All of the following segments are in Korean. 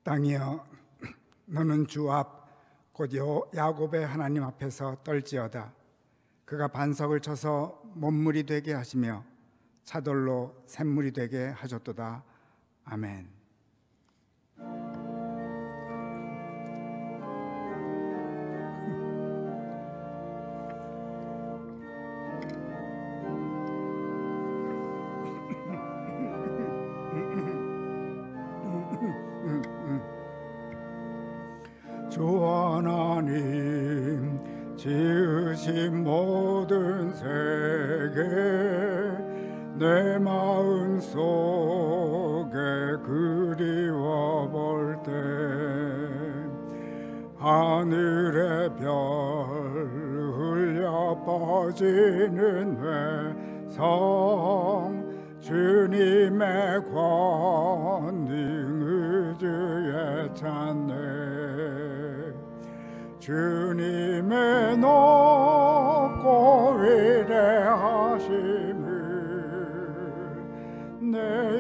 땅이여, 너는 주 앞 곧 야곱의 하나님 앞에서 떨지어다. 그가 반석을 쳐서 못물이 되게 하시며 차돌로 샘물이 되게 하셨도다. 아멘. 주 하나님 지으신 모든 세계 내 마음 속에 그리워 볼 때 하늘의 별 흘려 퍼지는 외성 주님의 권능 의주에 찾네. 주님의 높고 위대하심을 내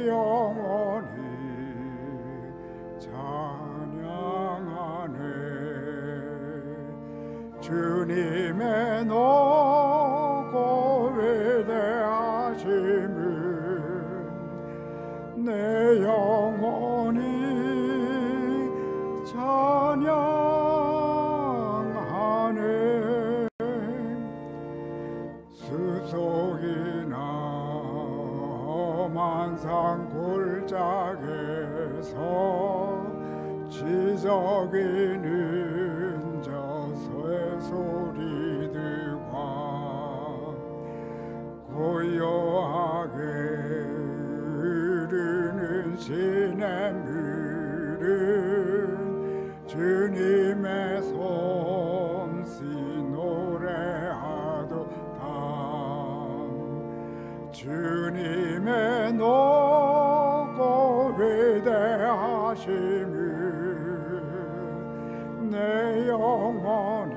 영혼이 찬양하네. 주님의 높고 위대하심을 내 영혼이 찬양하네. 숲속이나 험한 산 골짜기에서 지저귀는 저 쇠소리들과 고요하게 흐르는 시냇물은 주님의 솜씨 노래하도다. 주님의 높고 위대하심을 내 영혼이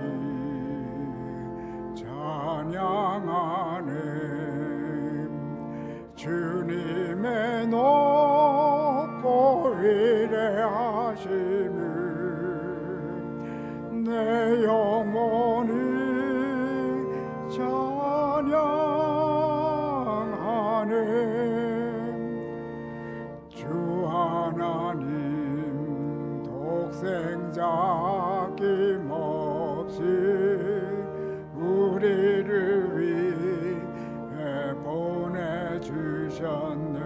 찬양하네. 주님의 높고 위대하심을 내 영혼이 찬양하네. 주 하나님 독생자 아낌없이 우리를 위해 보내주셨네.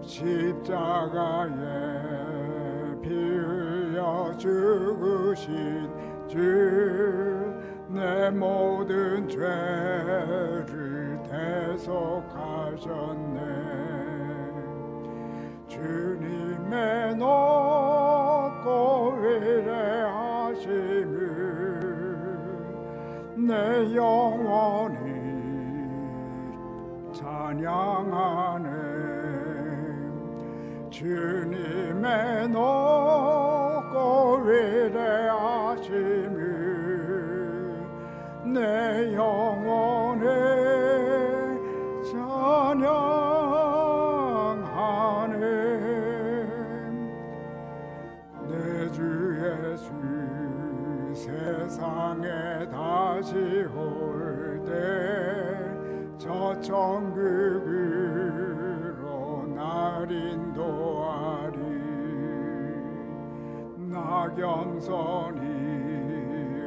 십자가에 피 흘려 죽으신 주 내 모든 죄를 대속하셨네. 주님의 높고 위대하심을 내 영혼이 찬양하네. 주님의 높고 위대하심을 내 영혼에 찬양하네. 내 주 예수 세상에 다시 올 때 저 천국으로 날 인도하리. 나 겸손히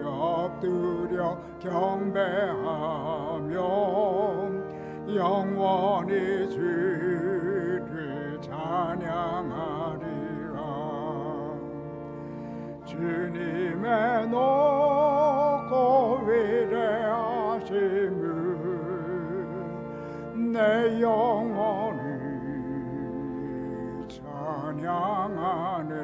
엎드려 경배하며 영원히 주를 찬양하리라. 주님의 높고 위대하심을 내 영혼이 찬양하네.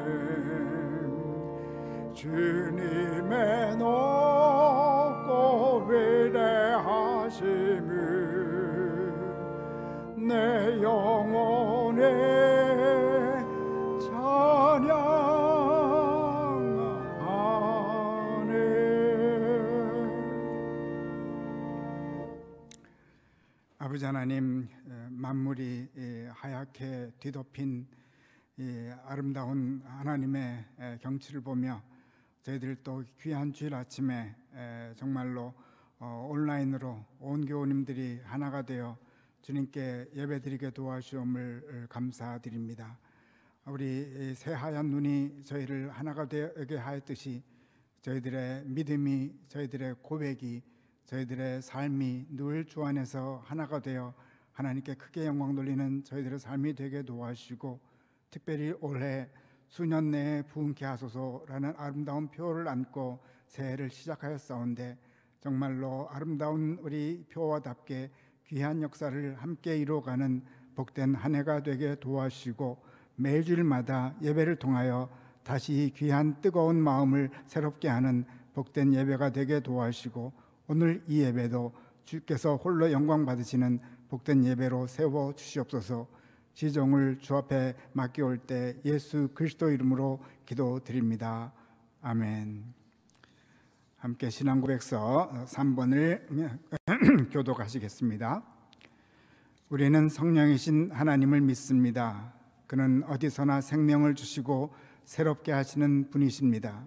주님의 높고 위대하심을 내 영혼에 찬양하네. 아버지 하나님, 만물이 하얗게 뒤덮인 이 아름다운 하나님의 경치를 보며 저희들 또 귀한 주일 아침에 정말로 온라인으로 온 교우님들이 하나가 되어 주님께 예배드리게 도와주옴을 감사드립니다. 우리 새하얀 눈이 저희를 하나가 되게 하였듯이 저희들의 믿음이, 저희들의 고백이, 저희들의 삶이 늘 주 안에서 하나가 되어 하나님께 크게 영광 돌리는 저희들의 삶이 되게 도와주시고, 특별히 올해 수년 내에 부흥케 하소서라는 아름다운 표를 안고 새해를 시작하였사온데, 정말로 아름다운 우리 표와답게 귀한 역사를 함께 이루어가는 복된 한 해가 되게 도와주시고, 매주일마다 예배를 통하여 다시 귀한 뜨거운 마음을 새롭게 하는 복된 예배가 되게 도와주시고, 오늘 이 예배도 주께서 홀로 영광 받으시는 복된 예배로 세워 주시옵소서. 지종을 주 앞에 맡겨올 때 예수 그리스도 이름으로 기도드립니다. 아멘. 함께 신앙고백서 3번을 교독하시겠습니다. 우리는 성령이신 하나님을 믿습니다. 그는 어디서나 생명을 주시고 새롭게 하시는 분이십니다.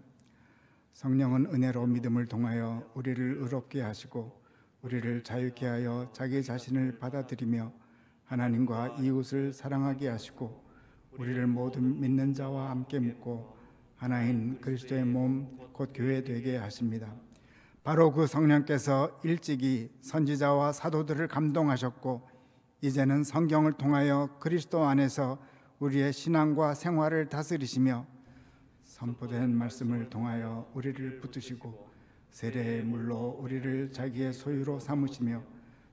성령은 은혜로 믿음을 통하여 우리를 의롭게 하시고 우리를 자유케 하여 자기 자신을 받아들이며 하나님과 이웃을 사랑하게 하시고 우리를 모든 믿는 자와 함께 묶고 하나인 그리스도의 몸 곧 교회 되게 하십니다. 바로 그 성령께서 일찍이 선지자와 사도들을 감동하셨고 이제는 성경을 통하여 그리스도 안에서 우리의 신앙과 생활을 다스리시며 선포된 말씀을 통하여 우리를 붙드시고 세례의 물로 우리를 자기의 소유로 삼으시며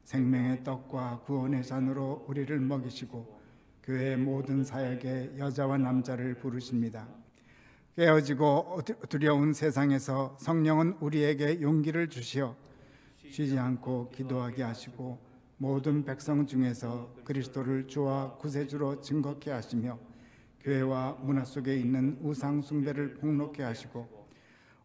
생명의 떡과 구원의 잔으로 우리를 먹이시고 교회의 모든 사역에 여자와 남자를 부르십니다. 깨어지고 두려운 세상에서 성령은 우리에게 용기를 주시어 쉬지 않고 기도하게 하시고 모든 백성 중에서 그리스도를 주와 구세주로 증거케 하시며 교회와 문화 속에 있는 우상 숭배를 폭로케 하시고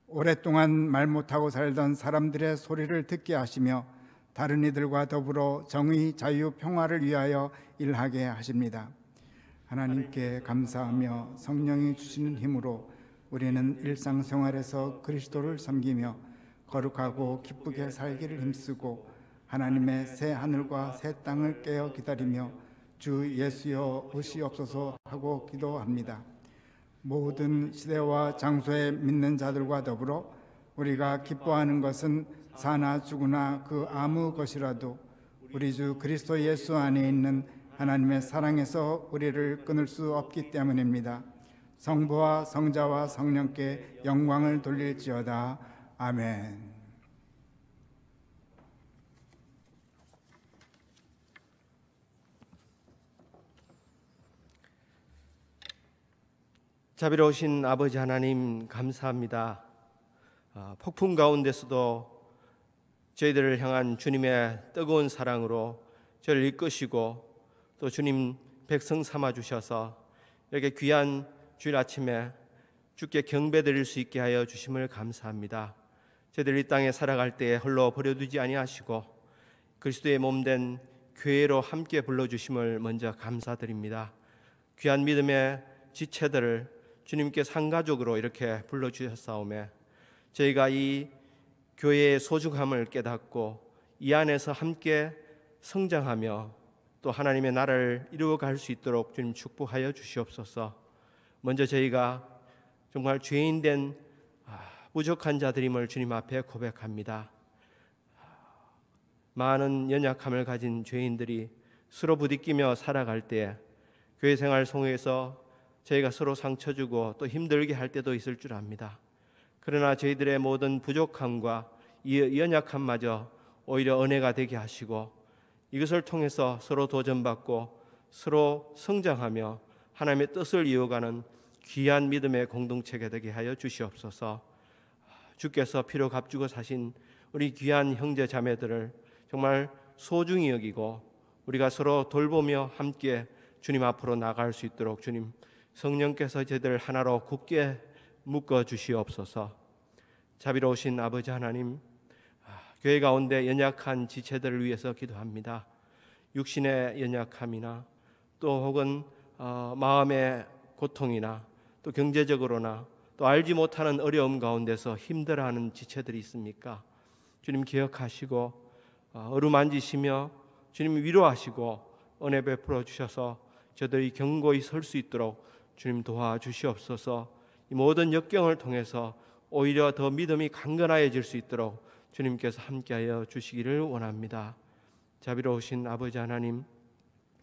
오랫동안 말 못하고 살던 사람들의 소리를 듣게 하시며 다른 이들과 더불어 정의, 자유, 평화를 위하여 일하게 하십니다. 하나님께 감사하며 성령이 주시는 힘으로 우리는 일상생활에서 그리스도를 섬기며 거룩하고 기쁘게 살기를 힘쓰고 하나님의 새 하늘과 새 땅을 깨어 기다리며 주 예수여 오시옵소서 하고 기도합니다. 모든 시대와 장소에 믿는 자들과 더불어 우리가 기뻐하는 것은 사나 죽으나 그 아무 것이라도 우리 주 그리스도 예수 안에 있는 하나님의 사랑에서 우리를 끊을 수 없기 때문입니다. 성부와 성자와 성령께 영광을 돌릴지어다. 아멘. 자비로우신 아버지 하나님 감사합니다. 폭풍 가운데서도 저희들을 향한 주님의 뜨거운 사랑으로 저를 이끄시고 또 주님 백성 삼아 주셔서 이렇게 귀한 주일 아침에 주께 경배드릴 수 있게 하여 주심을 감사합니다. 저희들 이 땅에 살아갈 때에 홀로 버려두지 아니하시고 그리스도의 몸된 교회로 함께 불러주심을 먼저 감사드립니다. 귀한 믿음의 지체들을 주님께 상가족으로 이렇게 불러주셨사오매 저희가 이 교회의 소중함을 깨닫고 이 안에서 함께 성장하며 또 하나님의 나라를 이루어갈 수 있도록 주님 축복하여 주시옵소서. 먼저 저희가 정말 죄인된 부족한 자들임을 주님 앞에 고백합니다. 많은 연약함을 가진 죄인들이 서로 부딪히며 살아갈 때 교회 생활 속에서 저희가 서로 상처 주고 또 힘들게 할 때도 있을 줄 압니다. 그러나 저희들의 모든 부족함과 이 연약함마저 오히려 은혜가 되게 하시고 이것을 통해서 서로 도전받고 서로 성장하며 하나님의 뜻을 이어가는 귀한 믿음의 공동체가 되게 하여 주시옵소서. 주께서 피로 값주고 사신 우리 귀한 형제 자매들을 정말 소중히 여기고 우리가 서로 돌보며 함께 주님 앞으로 나갈 수 있도록 주님 성령께서 저희들 하나로 굳게 묶어 주시옵소서. 자비로우신 아버지 하나님, 교회 가운데 연약한 지체들을 위해서 기도합니다. 육신의 연약함이나 또 혹은 마음의 고통이나 또 경제적으로나 또 알지 못하는 어려움 가운데서 힘들어하는 지체들이 있습니까? 주님 기억하시고 어루만지시며 주님 위로하시고 은혜 베풀어 주셔서 저들이 견고히 설 수 있도록 주님 도와주시옵소서. 이 모든 역경을 통해서 오히려 더 믿음이 강건해질 수 있도록 주님께서 함께하여 주시기를 원합니다. 자비로우신 아버지 하나님,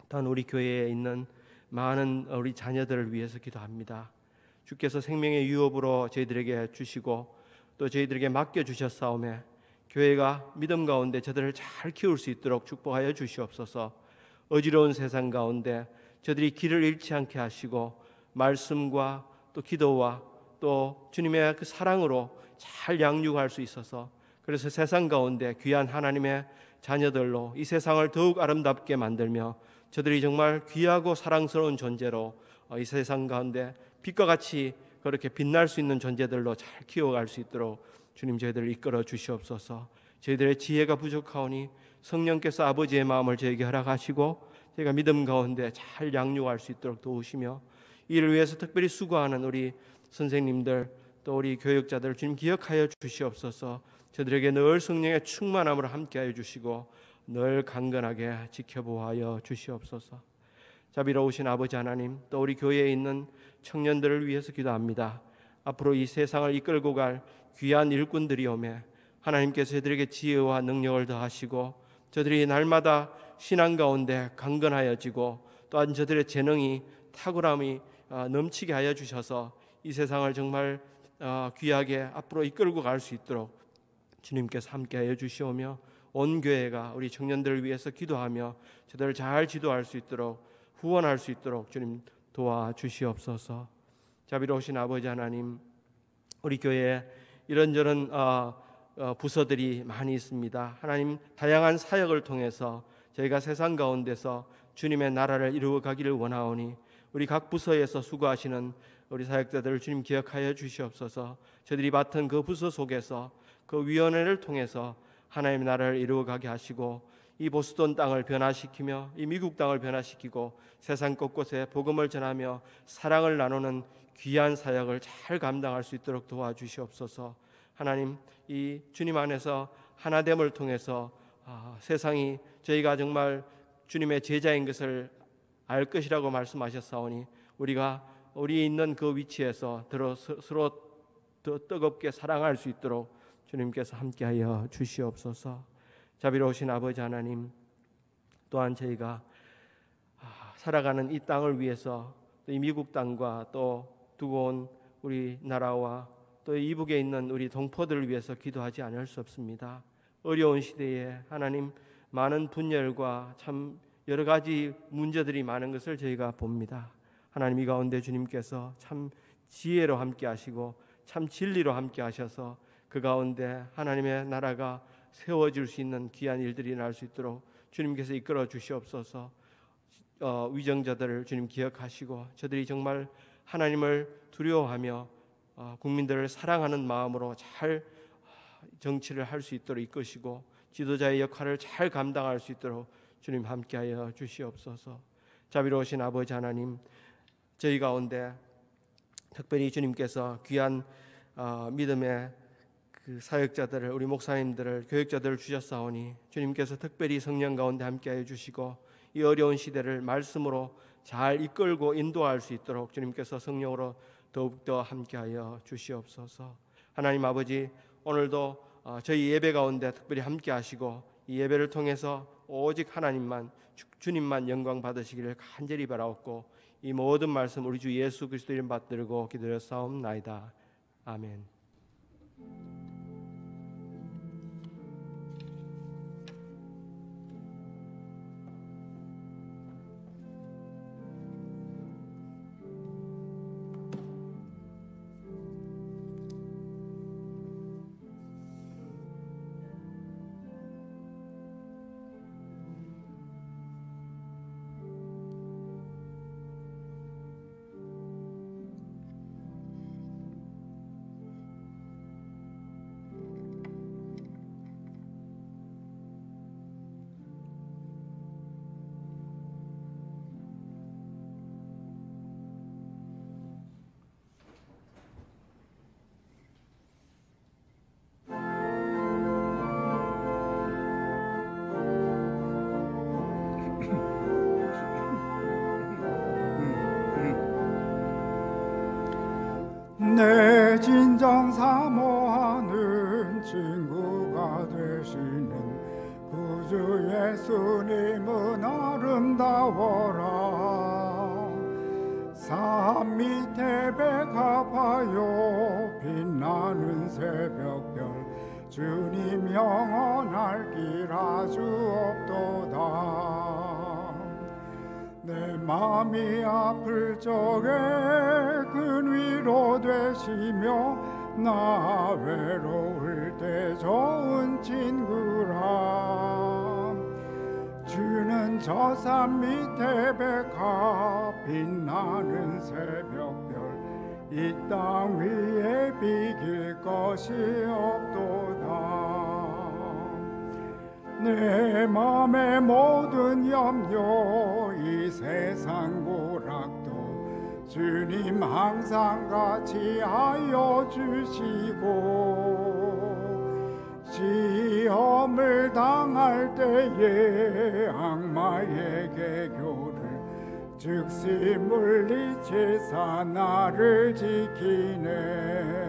또한 우리 교회에 있는 많은 우리 자녀들을 위해서 기도합니다. 주께서 생명의 유업으로 저희들에게 주시고 또 저희들에게 맡겨주셨사오매 교회가 믿음 가운데 저들을 잘 키울 수 있도록 축복하여 주시옵소서. 어지러운 세상 가운데 저들이 길을 잃지 않게 하시고 말씀과 또 기도와 또 주님의 그 사랑으로 잘 양육할 수 있어서, 그래서 세상 가운데 귀한 하나님의 자녀들로 이 세상을 더욱 아름답게 만들며 저들이 정말 귀하고 사랑스러운 존재로 이 세상 가운데 빛과 같이 그렇게 빛날 수 있는 존재들로 잘 키워갈 수 있도록 주님 저희들을 이끌어 주시옵소서. 저희들의 지혜가 부족하오니 성령께서 아버지의 마음을 저에게 허락하시고 저희가 믿음 가운데 잘 양육할 수 있도록 도우시며, 이를 위해서 특별히 수고하는 우리 선생님들 또 우리 교육자들 주님 기억하여 주시옵소서. 저들에게 늘 성령의 충만함으로 함께하여 주시고 늘 강건하게 지켜보아여 주시옵소서. 자비로우신 아버지 하나님, 또 우리 교회에 있는 청년들을 위해서 기도합니다. 앞으로 이 세상을 이끌고 갈 귀한 일꾼들이 오매 하나님께서 저들에게 지혜와 능력을 더하시고 저들이 날마다 신앙 가운데 강건하여지고 또한 저들의 재능이 탁월함이 넘치게 하여 주셔서 이 세상을 정말 귀하게 앞으로 이끌고 갈 수 있도록 주님께서 함께하여 주시오며, 온 교회가 우리 청년들을 위해서 기도하며 저들을 잘 지도할 수 있도록 후원할 수 있도록 주님 도와주시옵소서. 자비로우신 아버지 하나님, 우리 교회에 이런저런 부서들이 많이 있습니다. 하나님, 다양한 사역을 통해서 저희가 세상 가운데서 주님의 나라를 이루어가기를 원하오니 우리 각 부서에서 수고하시는 우리 사역자들을 주님 기억하여 주시옵소서. 저들이 맡은 그 부서 속에서 그 위원회를 통해서 하나님의 나라를 이루어가게 하시고 이 보스턴 땅을 변화시키며 이 미국 땅을 변화시키고 세상 곳곳에 복음을 전하며 사랑을 나누는 귀한 사역을 잘 감당할 수 있도록 도와주시옵소서. 하나님, 이 주님 안에서 하나됨을 통해서 세상이 저희가 정말 주님의 제자인 것을 알 것이라고 말씀하셨사오니 우리가 우리 있는 그 위치에서 서로 더 뜨겁게 사랑할 수 있도록 주님께서 함께하여 주시옵소서. 자비로우신 아버지 하나님, 또한 저희가 살아가는 이 땅을 위해서 또 이 미국 땅과 또 두고 온 우리 나라와 또 이북에 있는 우리 동포들을 위해서 기도하지 않을 수 없습니다. 어려운 시대에 하나님, 많은 분열과 참 여러 가지 문제들이 많은 것을 저희가 봅니다. 하나님, 이 가운데 주님께서 참 지혜로 함께 하시고 참 진리로 함께 하셔서 그 가운데 하나님의 나라가 세워질 수 있는 귀한 일들이 날 수 있도록 주님께서 이끌어 주시옵소서. 위정자들을 주님 기억하시고 저들이 정말 하나님을 두려워하며 국민들을 사랑하는 마음으로 잘 정치를 할 수 있도록 이끄시고 지도자의 역할을 잘 감당할 수 있도록 주님 함께하여 주시옵소서. 자비로우신 아버지 하나님, 저희 가운데 특별히 주님께서 귀한 믿음의 그 사역자들을, 우리 목사님들을, 교육자들을 주셨사오니 주님께서 특별히 성령 가운데 함께하여 주시고 이 어려운 시대를 말씀으로 잘 이끌고 인도할 수 있도록 주님께서 성령으로 더욱더 함께하여 주시옵소서. 하나님 아버지, 오늘도 저희 예배 가운데 특별히 함께하시고 이 예배를 통해서 오직 하나님만, 주님만 영광 받으시기를 간절히 바라옵고 이 모든 말씀 우리 주 예수 그리스도 이름 받들고 기도하옵나이다. 아멘. 내 진정 사모하는 친구가 되시는 구주 예수님은 아름다워라. 산 밑에 백합하여 빛나는 새벽별 주님 영원할 길 아주 없도다. 내 맘이 아플 적에 큰 위로 되시며 나 외로울 때 좋은 친구라. 주는 저 산 밑에 백합 빛나는 새벽별 이 땅 위에 비길 것이 없도다. 내 맘의 모든 염려 이 세상 고락도 주님 항상 같이 하여 주시고 시험을 당할 때에 악마의 개교를 즉시 물리치사 나를 지키네.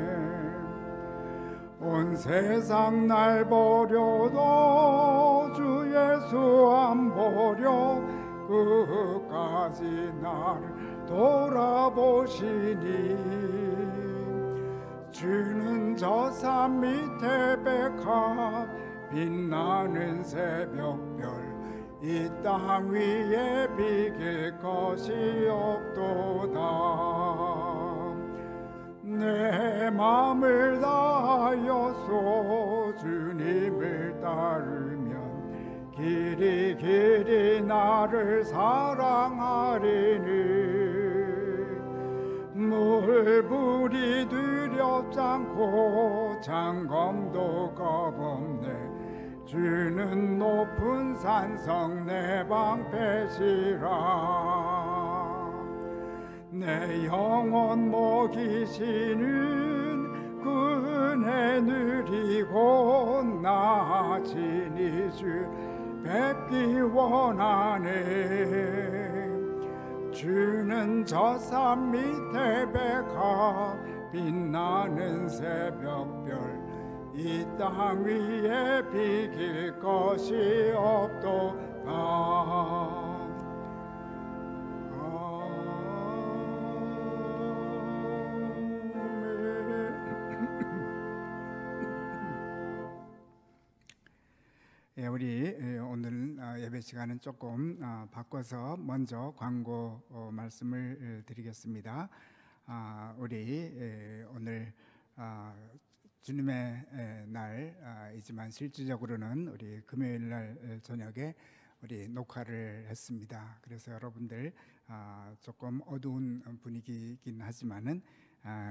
온 세상 날 버려도 주 예수 안 버려 끝까지 나를 돌아보시니. 주는 저 산 밑에 백합 빛나는 새벽별 이 땅 위에 비길 것이 없도다. 내 맘을 다하여서 주님을 따르면 길이 길이 나를 사랑하리니. 물불이 두렵지 않고 장검도 겁없네. 주는 높은 산성 내 방패시라. 내 영혼 먹이시는 그 은혜 누리고 나 친히 주 뵙기 원하네. 주는 저 산 밑에 백합 빛나는 새벽별 이 땅 위에 비길 것이 없도다. 우리 오늘 예배 시간은 조금 바꿔서 먼저 광고 말씀을 드리겠습니다. 우리 오늘 주님의 날이지만 실질적으로는 우리 금요일 날 저녁에 우리 녹화를 했습니다. 그래서 여러분들 조금 어두운 분위기이긴 하지만은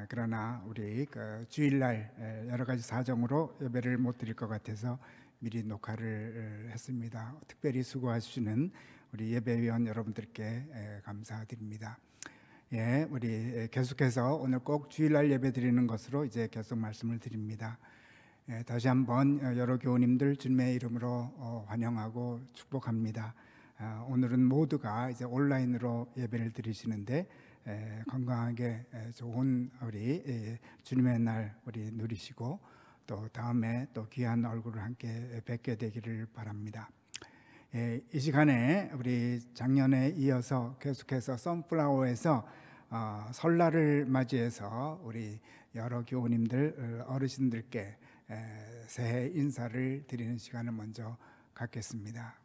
그러나 우리 그 주일날 여러 가지 사정으로 예배를 못 드릴 것 같아서 미리 녹화를 했습니다. 특별히 수고하시는 우리 예배위원 여러분들께 감사드립니다. 우리 계속해서 오늘 꼭 주일날 예배 드리는 것으로 이제 계속 말씀을 드립니다. 다시 한번 여러 교우님들 주님의 이름으로 환영하고 축복합니다. 오늘은 모두가 이제 온라인으로 예배를 드리시는데 건강하게 좋은 우리 주님의 날 우리 누리시고 또 다음에 또 귀한 얼굴을 함께 뵙게 되기를 바랍니다. 이 시간에 우리 작년에 이어서 계속해서 선플라워에서 설날을 맞이해서 우리 여러 교우님들 어르신들께 새해 인사를 드리는 시간을 먼저 갖겠습니다.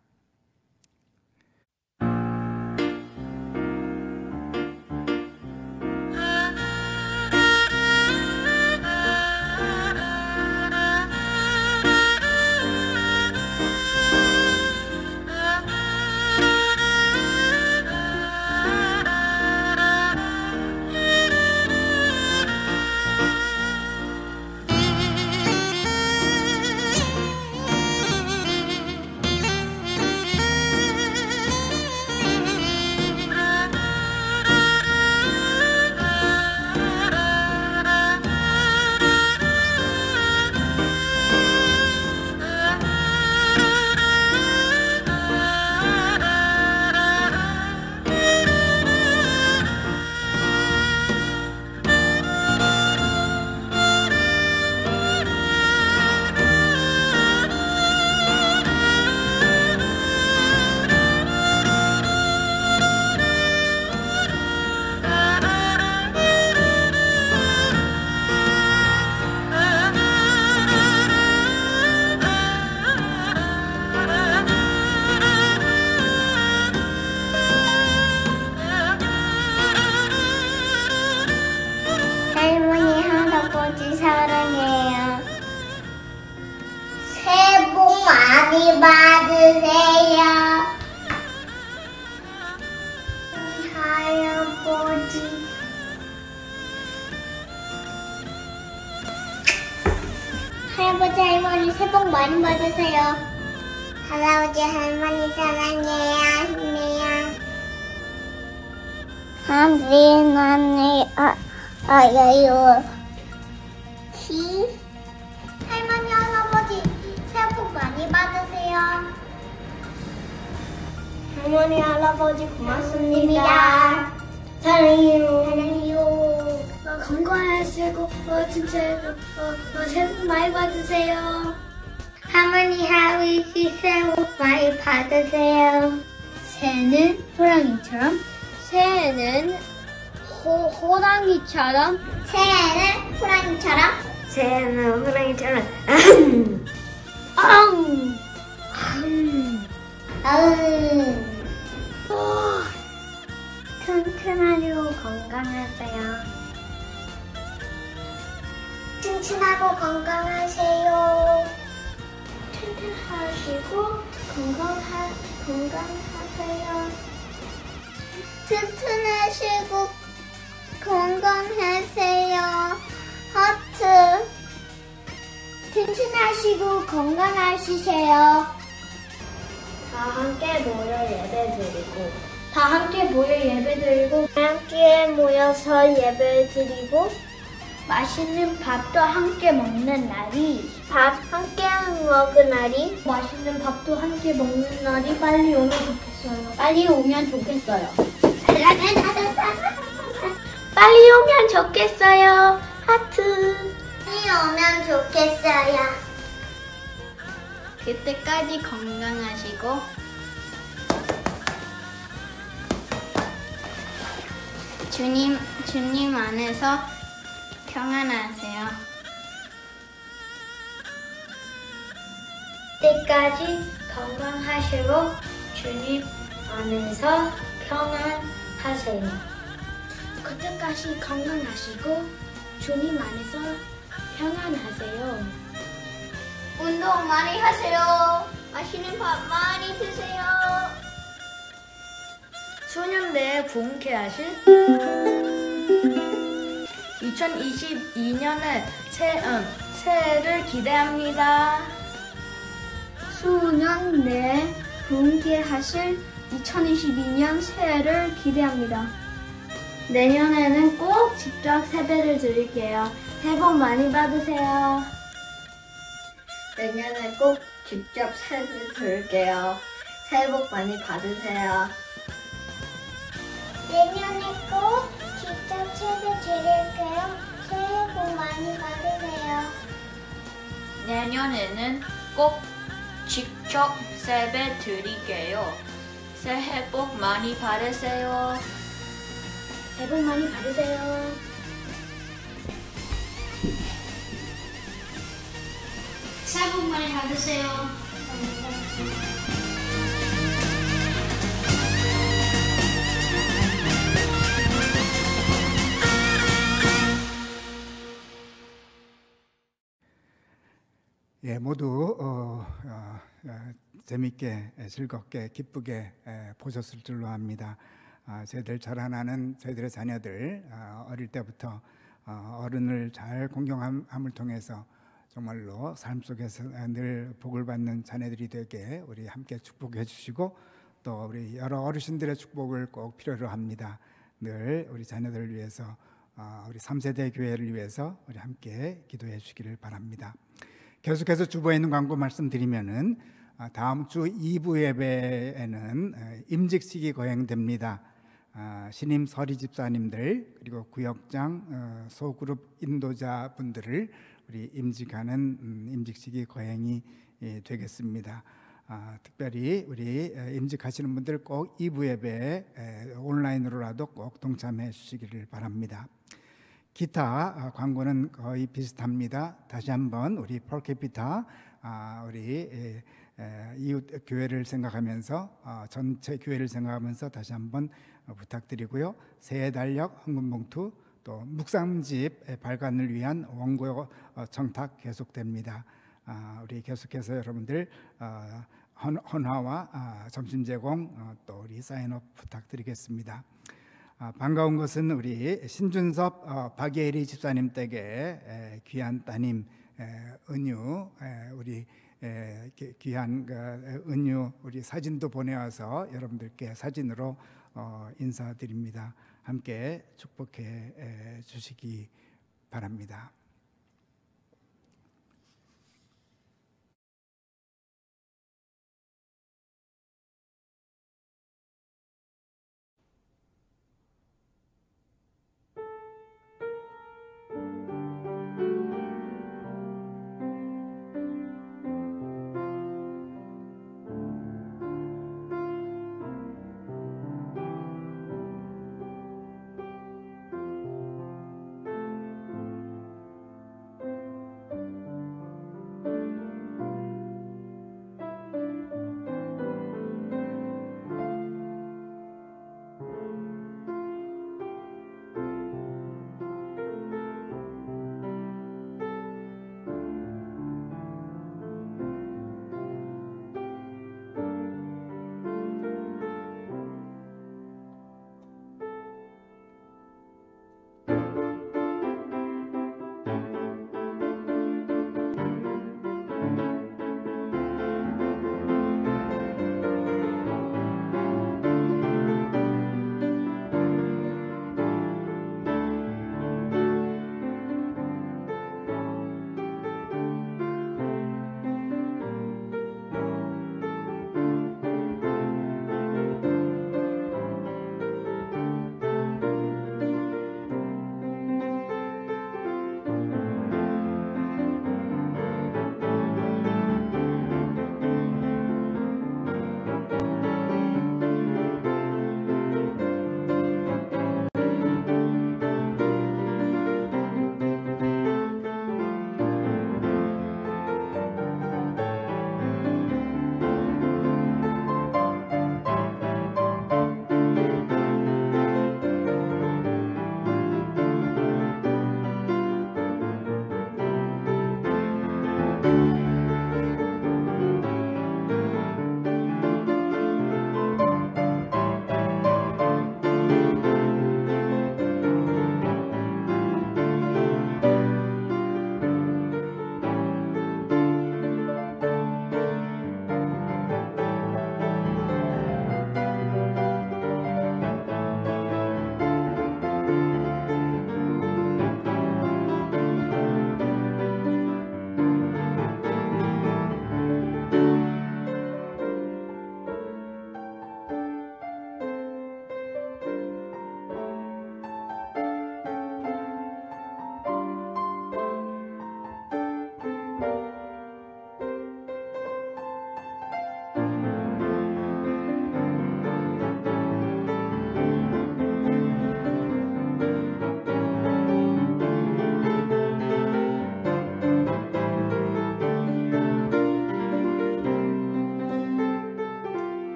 할아버지 할머니 새해 복 많이 받으세요. 할아버지 할머니 사랑해요. 힘내요. 할머니 아야요. 할머니 할아버지 새해 복 많이 받으세요. 할머니 할아버지 고맙습니다. 사랑해요. 사랑해요. 건강하시고 진짜 새해 복 많이 받으세요. 할머니 할아버지 새해 복 많이 받으세요. 새해는 호랑이처럼, 새해는 호랑이처럼, 새해는 호랑이처럼, 새해는 호랑이처럼 튼튼하고 건강하세요. 튼튼하고 건강하세요. 튼튼하시고 건강하세요. 튼튼하시고 건강하세요. 하트. 튼튼하시고 건강하시세요. 다 함께 모여 예배드리고 함께 모여서 예배드리고 맛있는 밥도 함께 먹는 날이 맛있는 밥도 함께 먹는 날이 빨리 오면 좋겠어요. 빨리 오면 좋겠어요. 하트. 빨리 오면 좋겠어요. 그때까지 건강하시고 주님 안에서 평안하세요. 그때까지 건강하시고 주님 안에서 평안하세요. 그때까지 건강하시고 주님 안에서 평안하세요. 운동 많이 하세요. 맛있는 밥 많이 드세요. 소년대에 부흥케 하실 2022년의 새해를 기대합니다. 수년 내에 부흥케 하실 2022년 새해를 기대합니다. 내년에는 꼭 직접 세배를 드릴게요. 새해 복 많이 받으세요. 내년에 꼭 직접 세배 드릴게요. 새해 복 많이 받으세요. 내년에 꼭 직접 세배 드릴게요. 새해 복 많이 받으세요. 내년에는 꼭 직접 세배 드릴게요. 새해 복 많이 받으세요. 새해 복 많이 받으세요. 새해 복 많이 받으세요. 예, 모두 재밌게 즐겁게 기쁘게 보셨을 줄로 압니다. 저희들 자라나는 저희들의 자녀들 어릴 때부터 어른을 잘 공경함을 통해서 정말로 삶 속에서 늘 복을 받는 자녀들이 되게 우리 함께 축복해 주시고 또 우리 여러 어르신들의 축복을 꼭 필요로 합니다. 늘 우리 자녀들을 위해서 우리 3세대 교회를 위해서 우리 함께 기도해 주시기를 바랍니다. 계속해서 주보에 있는 광고 말씀드리면은 다음 주 2부 예배에는 임직식이 거행됩니다. 신임 서리 집사님들 그리고 구역장 소그룹 인도자분들을 우리 임직하는 임직식이 거행이 되겠습니다. 특별히 우리 임직하시는 분들 꼭 2부 예배에 온라인으로라도 꼭 동참해 주시기를 바랍니다. 기타 광고는 거의 비슷합니다. 다시 한번 우리 펄캐피타 우리 이웃 교회를 생각하면서 전체 교회를 생각하면서 다시 한번 부탁드리고요. 새해 달력 헌금봉투 또 묵상집 발간을 위한 원고 청탁 계속됩니다. 우리 계속해서 여러분들 헌화와 점심 제공 또 우리 사인업 부탁드리겠습니다. 반가운 것은 우리 신준섭 박예리 집사님 댁에 귀한 따님 은유 우리 귀한 그 은유 우리 사진도 보내와서 여러분들께 사진으로 인사드립니다. 함께 축복해 주시기 바랍니다.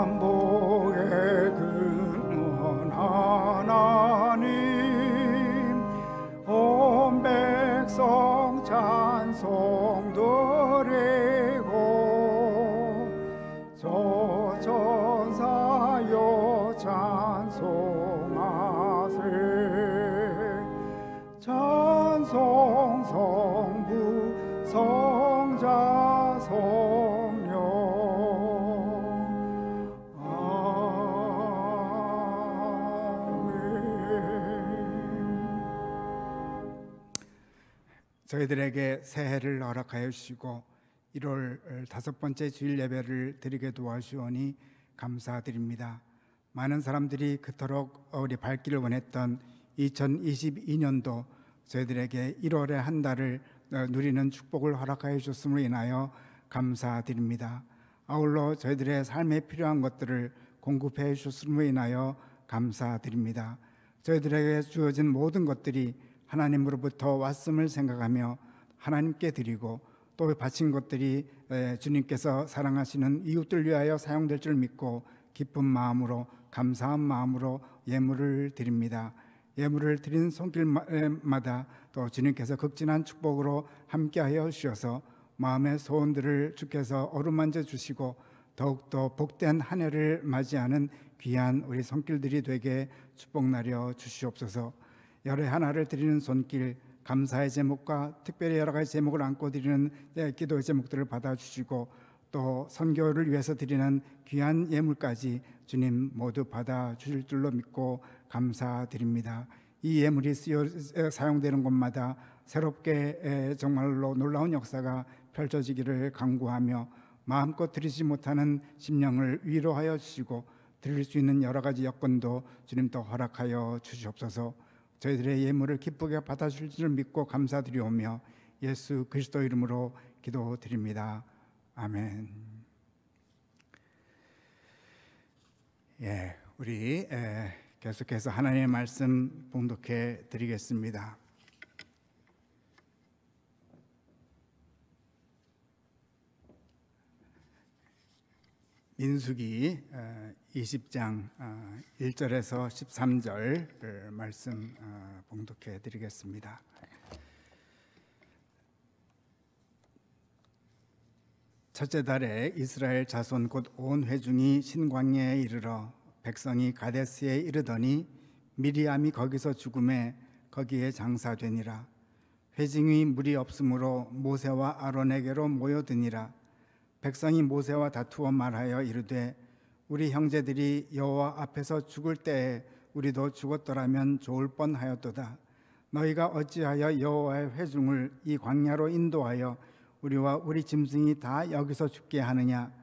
만복의 근원 하나님 온 백성 찬송 드리고 저 천사여 찬송하세 찬송 성부 성자 성령 저희들에게 새해를 허락하여 주시고 1월 5번째 주일 예배를 드리게 도와주오니 감사드립니다. 많은 사람들이 그토록 우리 밟기를 원했던 2022년도 저희들에게 1월의 한 달을 누리는 축복을 허락하여 주셨음으로 인하여 감사드립니다. 아울러 저희들의 삶에 필요한 것들을 공급해 주셨음으로 인하여 감사드립니다. 저희들에게 주어진 모든 것들이 하나님으로부터 왔음을 생각하며 하나님께 드리고 또 바친 것들이 주님께서 사랑하시는 이웃들 위하여 사용될 줄 믿고 기쁜 마음으로 감사한 마음으로 예물을 드립니다. 예물을 드린 손길마다 또 주님께서 극진한 축복으로 함께하여 주셔서 마음의 소원들을 주께서 어루만져 주시고 더욱더 복된 한 해를 맞이하는 귀한 우리 손길들이 되게 축복나려 주시옵소서. 열의 하나를 드리는 손길 감사의 제목과 특별히 여러 가지 제목을 안고 드리는 기도의 제목들을 받아주시고 또 선교를 위해서 드리는 귀한 예물까지 주님 모두 받아주실 줄로 믿고 감사드립니다. 이 예물이 사용되는 곳마다 새롭게 정말로 놀라운 역사가 펼쳐지기를 간구하며 마음껏 드리지 못하는 심령을 위로하여 주시고 드릴 수 있는 여러 가지 여건도 주님 또 허락하여 주시옵소서. 저희들의 예물을 기쁘게 받아주실 줄 믿고 감사드리오며 예수 그리스도 이름으로 기도드립니다. 아멘. 우리 계속해서 하나님의 말씀 봉독해 드리겠습니다. 민수기 20장 1절에서 13절 말씀 봉독해 드리겠습니다. 첫째 달에 이스라엘 자손 곧 온 회중이 신광야에 이르러 백성이 가데스에 이르더니 미리암이 거기서 죽음에 거기에 장사되니라. 회중이 물이 없으므로 모세와 아론에게로 모여드니라. 백성이 모세와 다투어 말하여 이르되 우리 형제들이 여호와 앞에서 죽을 때에 우리도 죽었더라면 좋을 뻔하였도다. 너희가 어찌하여 여호와의 회중을 이 광야로 인도하여 우리와 우리 짐승이 다 여기서 죽게 하느냐?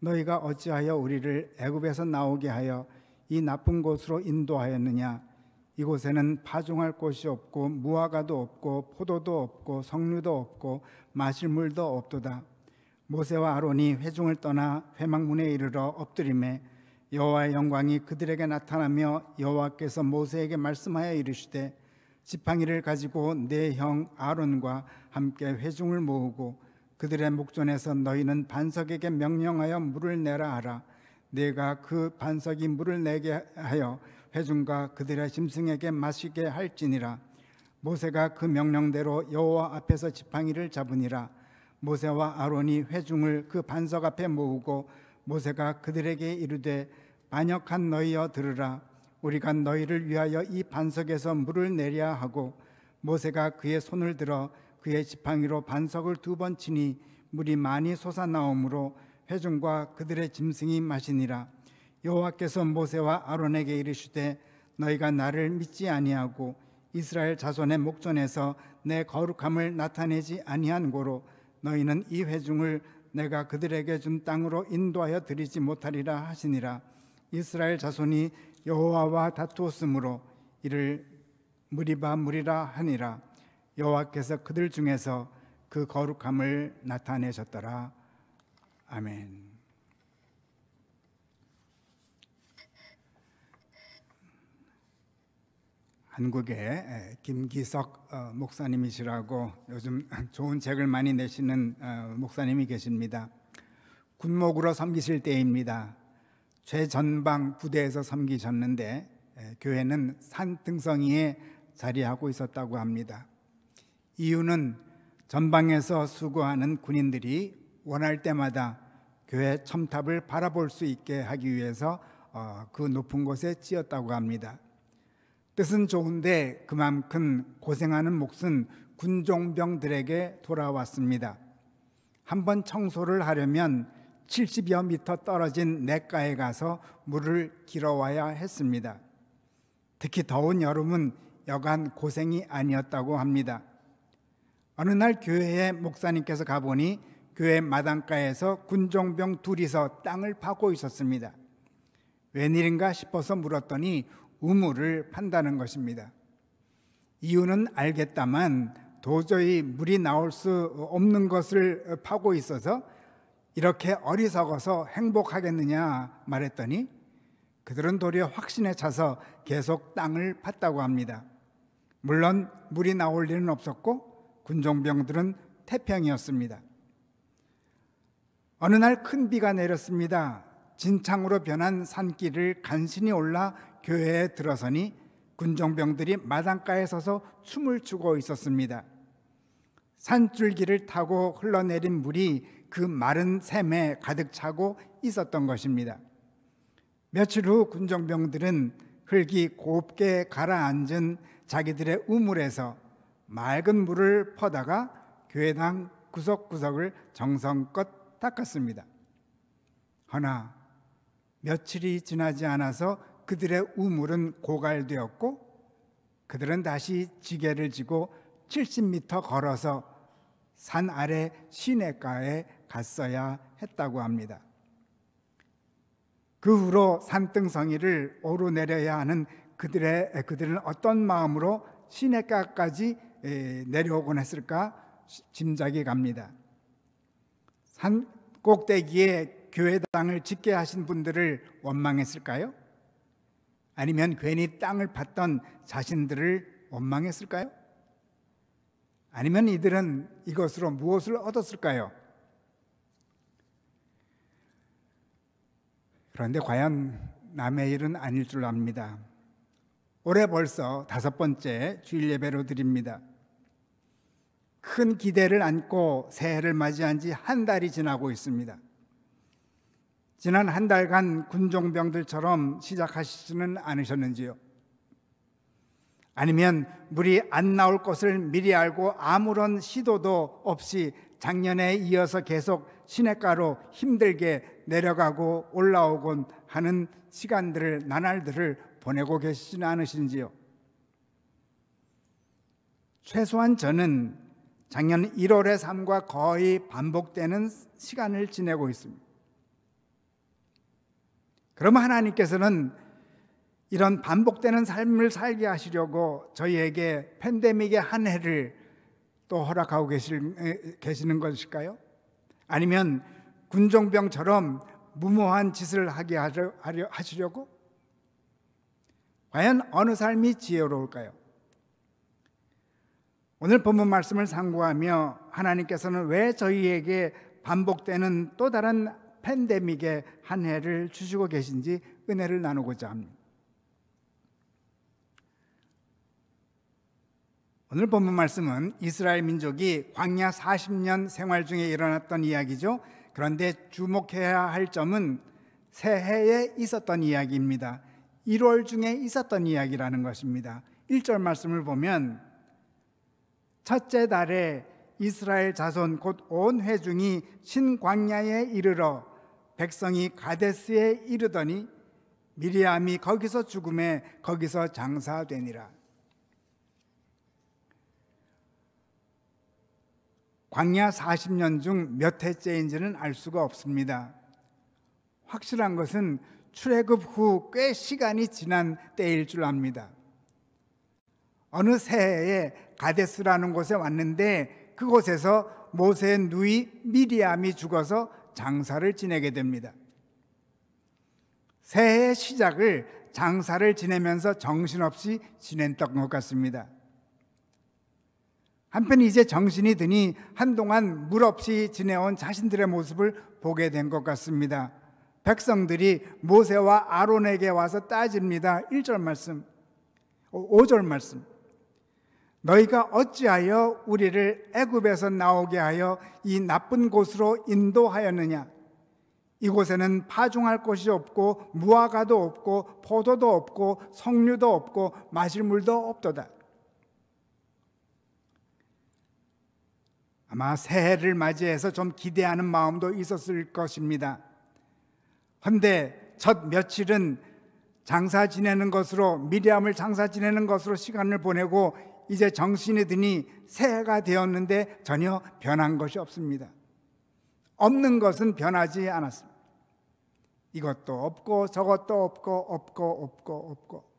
너희가 어찌하여 우리를 애굽에서 나오게 하여 이 나쁜 곳으로 인도하였느냐? 이곳에는 파종할 곳이 없고 무화과도 없고 포도도 없고 석류도 없고 마실 물도 없도다. 모세와 아론이 회중을 떠나 회막문에 이르러 엎드리매 여호와의 영광이 그들에게 나타나며 여호와께서 모세에게 말씀하여 이르시되 지팡이를 가지고 내 형 아론과 함께 회중을 모으고 그들의 목전에서 너희는 반석에게 명령하여 물을 내라 하라. 내가 그 반석이 물을 내게 하여 회중과 그들의 짐승에게 마시게 할지니라. 모세가 그 명령대로 여호와 앞에서 지팡이를 잡으니라. 모세와 아론이 회중을 그 반석 앞에 모으고 모세가 그들에게 이르되 반역한 너희여 들으라. 우리가 너희를 위하여 이 반석에서 물을 내랴 하고 모세가 그의 손을 들어 그의 지팡이로 반석을 2번 치니 물이 많이 솟아나오므로 회중과 그들의 짐승이 마시니라. 여호와께서 모세와 아론에게 이르시되 너희가 나를 믿지 아니하고 이스라엘 자손의 목전에서 내 거룩함을 나타내지 아니한 고로 너희는 이 회중을 내가 그들에게 준 땅으로 인도하여 드리지 못하리라 하시니라. 이스라엘 자손이 여호와와 다투었으므로 이를 무리바 무리라 하니라. 여호와께서 그들 중에서 그 거룩함을 나타내셨더라. 아멘. 한국의 김기석 목사님이시라고 요즘 좋은 책을 많이 내시는 목사님이 계십니다. 군목으로 섬기실 때입니다. 최전방 부대에서 섬기셨는데 교회는 산등성이에 자리하고 있었다고 합니다. 이유는 전방에서 수고하는 군인들이 원할 때마다 교회 첨탑을 바라볼 수 있게 하기 위해서 그 높은 곳에 지었다고 합니다. 뜻은 좋은데 그만큼 고생하는 몫은 군종병들에게 돌아왔습니다. 한번 청소를 하려면 70여 미터 떨어진 냇가에 가서 물을 길어와야 했습니다. 특히 더운 여름은 여간 고생이 아니었다고 합니다. 어느 날 교회에 목사님께서 가보니 교회 마당가에서 군종병 둘이서 땅을 파고 있었습니다. 웬일인가 싶어서 물었더니 우물을 판다는 것입니다. 이유는 알겠다만 도저히 물이 나올 수 없는 것을 파고 있어서 이렇게 어리석어서 행복하겠느냐 말했더니 그들은 도리어 확신에 차서 계속 땅을 팠다고 합니다. 물론 물이 나올 일은 없었고 군종병들은 태평이었습니다. 어느 날 큰 비가 내렸습니다. 진창으로 변한 산길을 간신히 올라 교회에 들어서니 군종병들이 마당가에 서서 춤을 추고 있었습니다. 산줄기를 타고 흘러내린 물이 그 마른 샘에 가득 차고 있었던 것입니다. 며칠 후 군종병들은 흙이 곱게 가라앉은 자기들의 우물에서 맑은 물을 퍼다가 교회당 구석구석을 정성껏 닦았습니다. 허나 며칠이 지나지 않아서 그들의 우물은 고갈되었고 그들은 다시 지게를 지고 70m 걸어서 산 아래 시냇가에 갔어야 했다고 합니다. 그 후로 산등성이를 오르내려야 하는 그들은 어떤 마음으로 시냇가까지 내려오곤 했을까 짐작이 갑니다. 산 꼭대기에 교회당을 짓게 하신 분들을 원망했을까요? 아니면 괜히 땅을 팠던 자신들을 원망했을까요? 아니면 이들은 이것으로 무엇을 얻었을까요? 그런데 과연 남의 일은 아닐 줄 압니다. 올해 벌써 5번째 주일 예배로 드립니다. 큰 기대를 안고 새해를 맞이한 지 한 달이 지나고 있습니다. 지난 한 달간 군종병들처럼 시작하시지는 않으셨는지요? 아니면 물이 안 나올 것을 미리 알고 아무런 시도도 없이 작년에 이어서 계속 시냇가로 힘들게 내려가고 올라오곤 하는 시간들을, 나날들을 보내고 계시지는 않으신지요? 최소한 저는 작년 1월의 삶과 거의 반복되는 시간을 지내고 있습니다. 그러면 하나님께서는 이런 반복되는 삶을 살게 하시려고 저희에게 팬데믹의 한 해를 또 허락하고 계시는 것일까요? 아니면 군종병처럼 무모한 짓을 하게 하시려고? 과연 어느 삶이 지혜로울까요? 오늘 본문 말씀을 상고하며 하나님께서는 왜 저희에게 반복되는 또 다른 팬데믹의 한 해를 주시고 계신지 은혜를 나누고자 합니다. 오늘 본문 말씀은 이스라엘 민족이 광야 40년 생활 중에 일어났던 이야기죠. 그런데 주목해야 할 점은 새해에 있었던 이야기입니다. 1월 중에 있었던 이야기라는 것입니다. 1절 말씀을 보면 첫째 달에 이스라엘 자손 곧 온 회중이 신광야에 이르러 백성이 가데스에 이르더니 미리암이 거기서 죽음에 거기서 장사되니라. 광야 40년 중 몇 해째인지는 알 수가 없습니다. 확실한 것은 출애굽 후 꽤 시간이 지난 때일 줄 압니다. 어느 새해에 가데스라는 곳에 왔는데 그곳에서 모세의 누이 미리암이 죽어서 장사를 지내게 됩니다. 새해의 시작을 장사를 지내면서 정신없이 지냈던 것 같습니다. 한편 이제 정신이 드니 한동안 물 없이 지내온 자신들의 모습을 보게 된 것 같습니다. 백성들이 모세와 아론에게 와서 따집니다. 1절 말씀, 5절 말씀. 너희가 어찌하여 우리를 애굽에서 나오게 하여 이 나쁜 곳으로 인도하였느냐? 이곳에는 파종할 곳이 없고 무화과도 없고 포도도 없고 석류도 없고 마실 물도 없도다. 아마 새해를 맞이해서 좀 기대하는 마음도 있었을 것입니다. 그런데 첫 며칠은 장사 지내는 것으로, 미리암을 장사 지내는 것으로 시간을 보내고 이제 정신이 드니 새해가 되었는데 전혀 변한 것이 없습니다. 없는 것은 변하지 않았습니다. 이것도 없고 저것도 없고.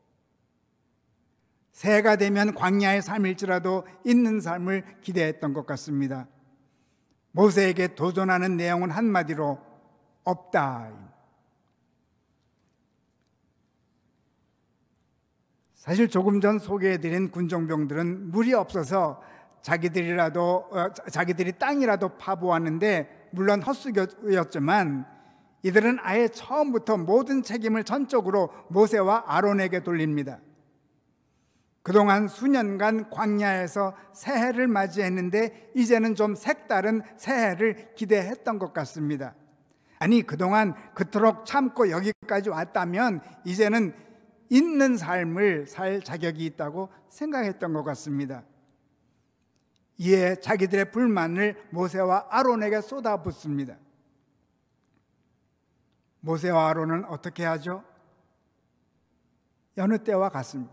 새해가 되면 광야의 삶일지라도 있는 삶을 기대했던 것 같습니다. 모세에게 도전하는 내용은 한마디로 없다. 사실 조금 전 소개해드린 군종병들은 물이 없어서 자기들이 땅이라도 파보았는데 물론 헛수고였지만 이들은 아예 처음부터 모든 책임을 전적으로 모세와 아론에게 돌립니다. 그동안 수년간 광야에서 새해를 맞이했는데 이제는 좀 색다른 새해를 기대했던 것 같습니다. 아니, 그동안 그토록 참고 여기까지 왔다면 이제는 있는 삶을 살 자격이 있다고 생각했던 것 같습니다. 이에 자기들의 불만을 모세와 아론에게 쏟아붓습니다. 모세와 아론은 어떻게 하죠? 여느 때와 같습니다.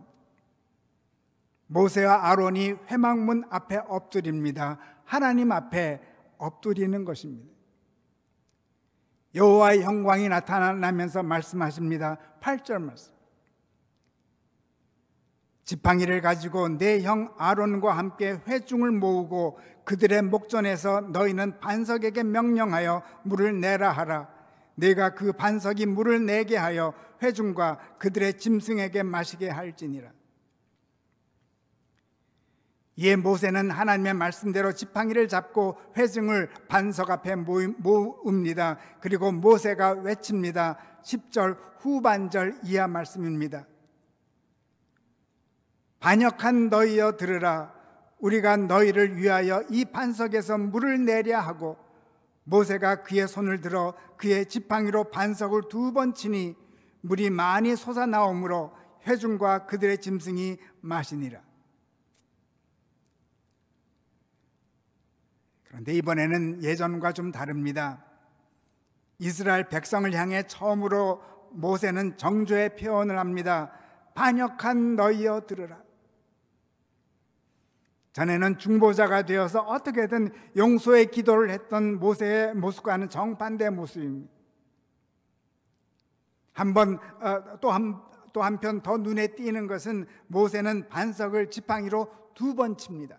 모세와 아론이 회막문 앞에 엎드립니다. 하나님 앞에 엎드리는 것입니다. 여호와의 영광이 나타나면서 말씀하십니다. 8절 말씀. 지팡이를 가지고 내 형 아론과 함께 회중을 모으고 그들의 목전에서 너희는 반석에게 명령하여 물을 내라 하라. 내가 그 반석이 물을 내게 하여 회중과 그들의 짐승에게 마시게 할지니라. 이에 모세는 하나님의 말씀대로 지팡이를 잡고 회중을 반석 앞에 모읍니다. 그리고 모세가 외칩니다. 10절 후반절 이하 말씀입니다. 반역한 너희여 들으라. 우리가 너희를 위하여 이 반석에서 물을 내려 하고, 모세가 그의 손을 들어 그의 지팡이로 반석을 2번 치니 물이 많이 솟아나오므로 회중과 그들의 짐승이 마시니라. 그런데 이번에는 예전과 좀 다릅니다. 이스라엘 백성을 향해 처음으로 모세는 정죄의 표현을 합니다. 반역한 너희여 들으라. 전에는 중보자가 되어서 어떻게든 용서의 기도를 했던 모세의 모습과는 정반대의 모습입니다. 또 한편 더 눈에 띄는 것은 모세는 반석을 지팡이로 2번 칩니다.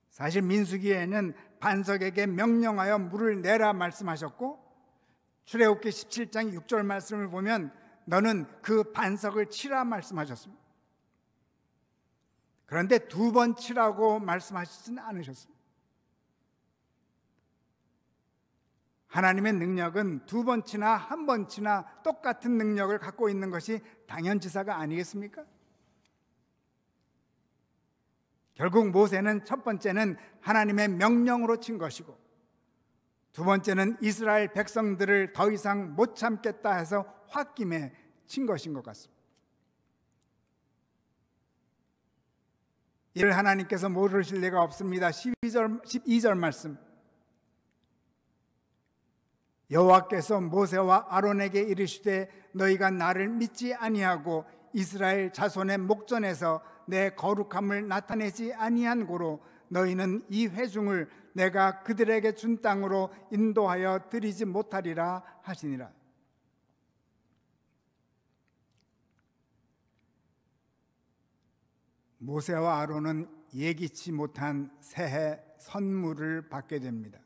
사실 민수기에는 반석에게 명령하여 물을 내라 말씀하셨고, 출애굽기 17장 6절 말씀을 보면 너는 그 반석을 치라 말씀하셨습니다. 그런데 2번 치라고 말씀하시지는 않으셨습니다. 하나님의 능력은 2번 치나 1번 치나 똑같은 능력을 갖고 있는 것이 당연지사가 아니겠습니까? 결국 모세는 첫 번째는 하나님의 명령으로 친 것이고, 2번째는 이스라엘 백성들을 더 이상 못 참겠다 해서 홧김에 친 것인 것 같습니다. 이를 하나님께서 모르실 리가 없습니다. 12절 말씀. 여호와께서 모세와 아론에게 이르시되 너희가 나를 믿지 아니하고 이스라엘 자손의 목전에서 내 거룩함을 나타내지 아니한 고로 너희는 이 회중을 내가 그들에게 준 땅으로 인도하여 드리지 못하리라 하시니라. 모세와 아론은 예기치 못한 새해 선물을 받게 됩니다.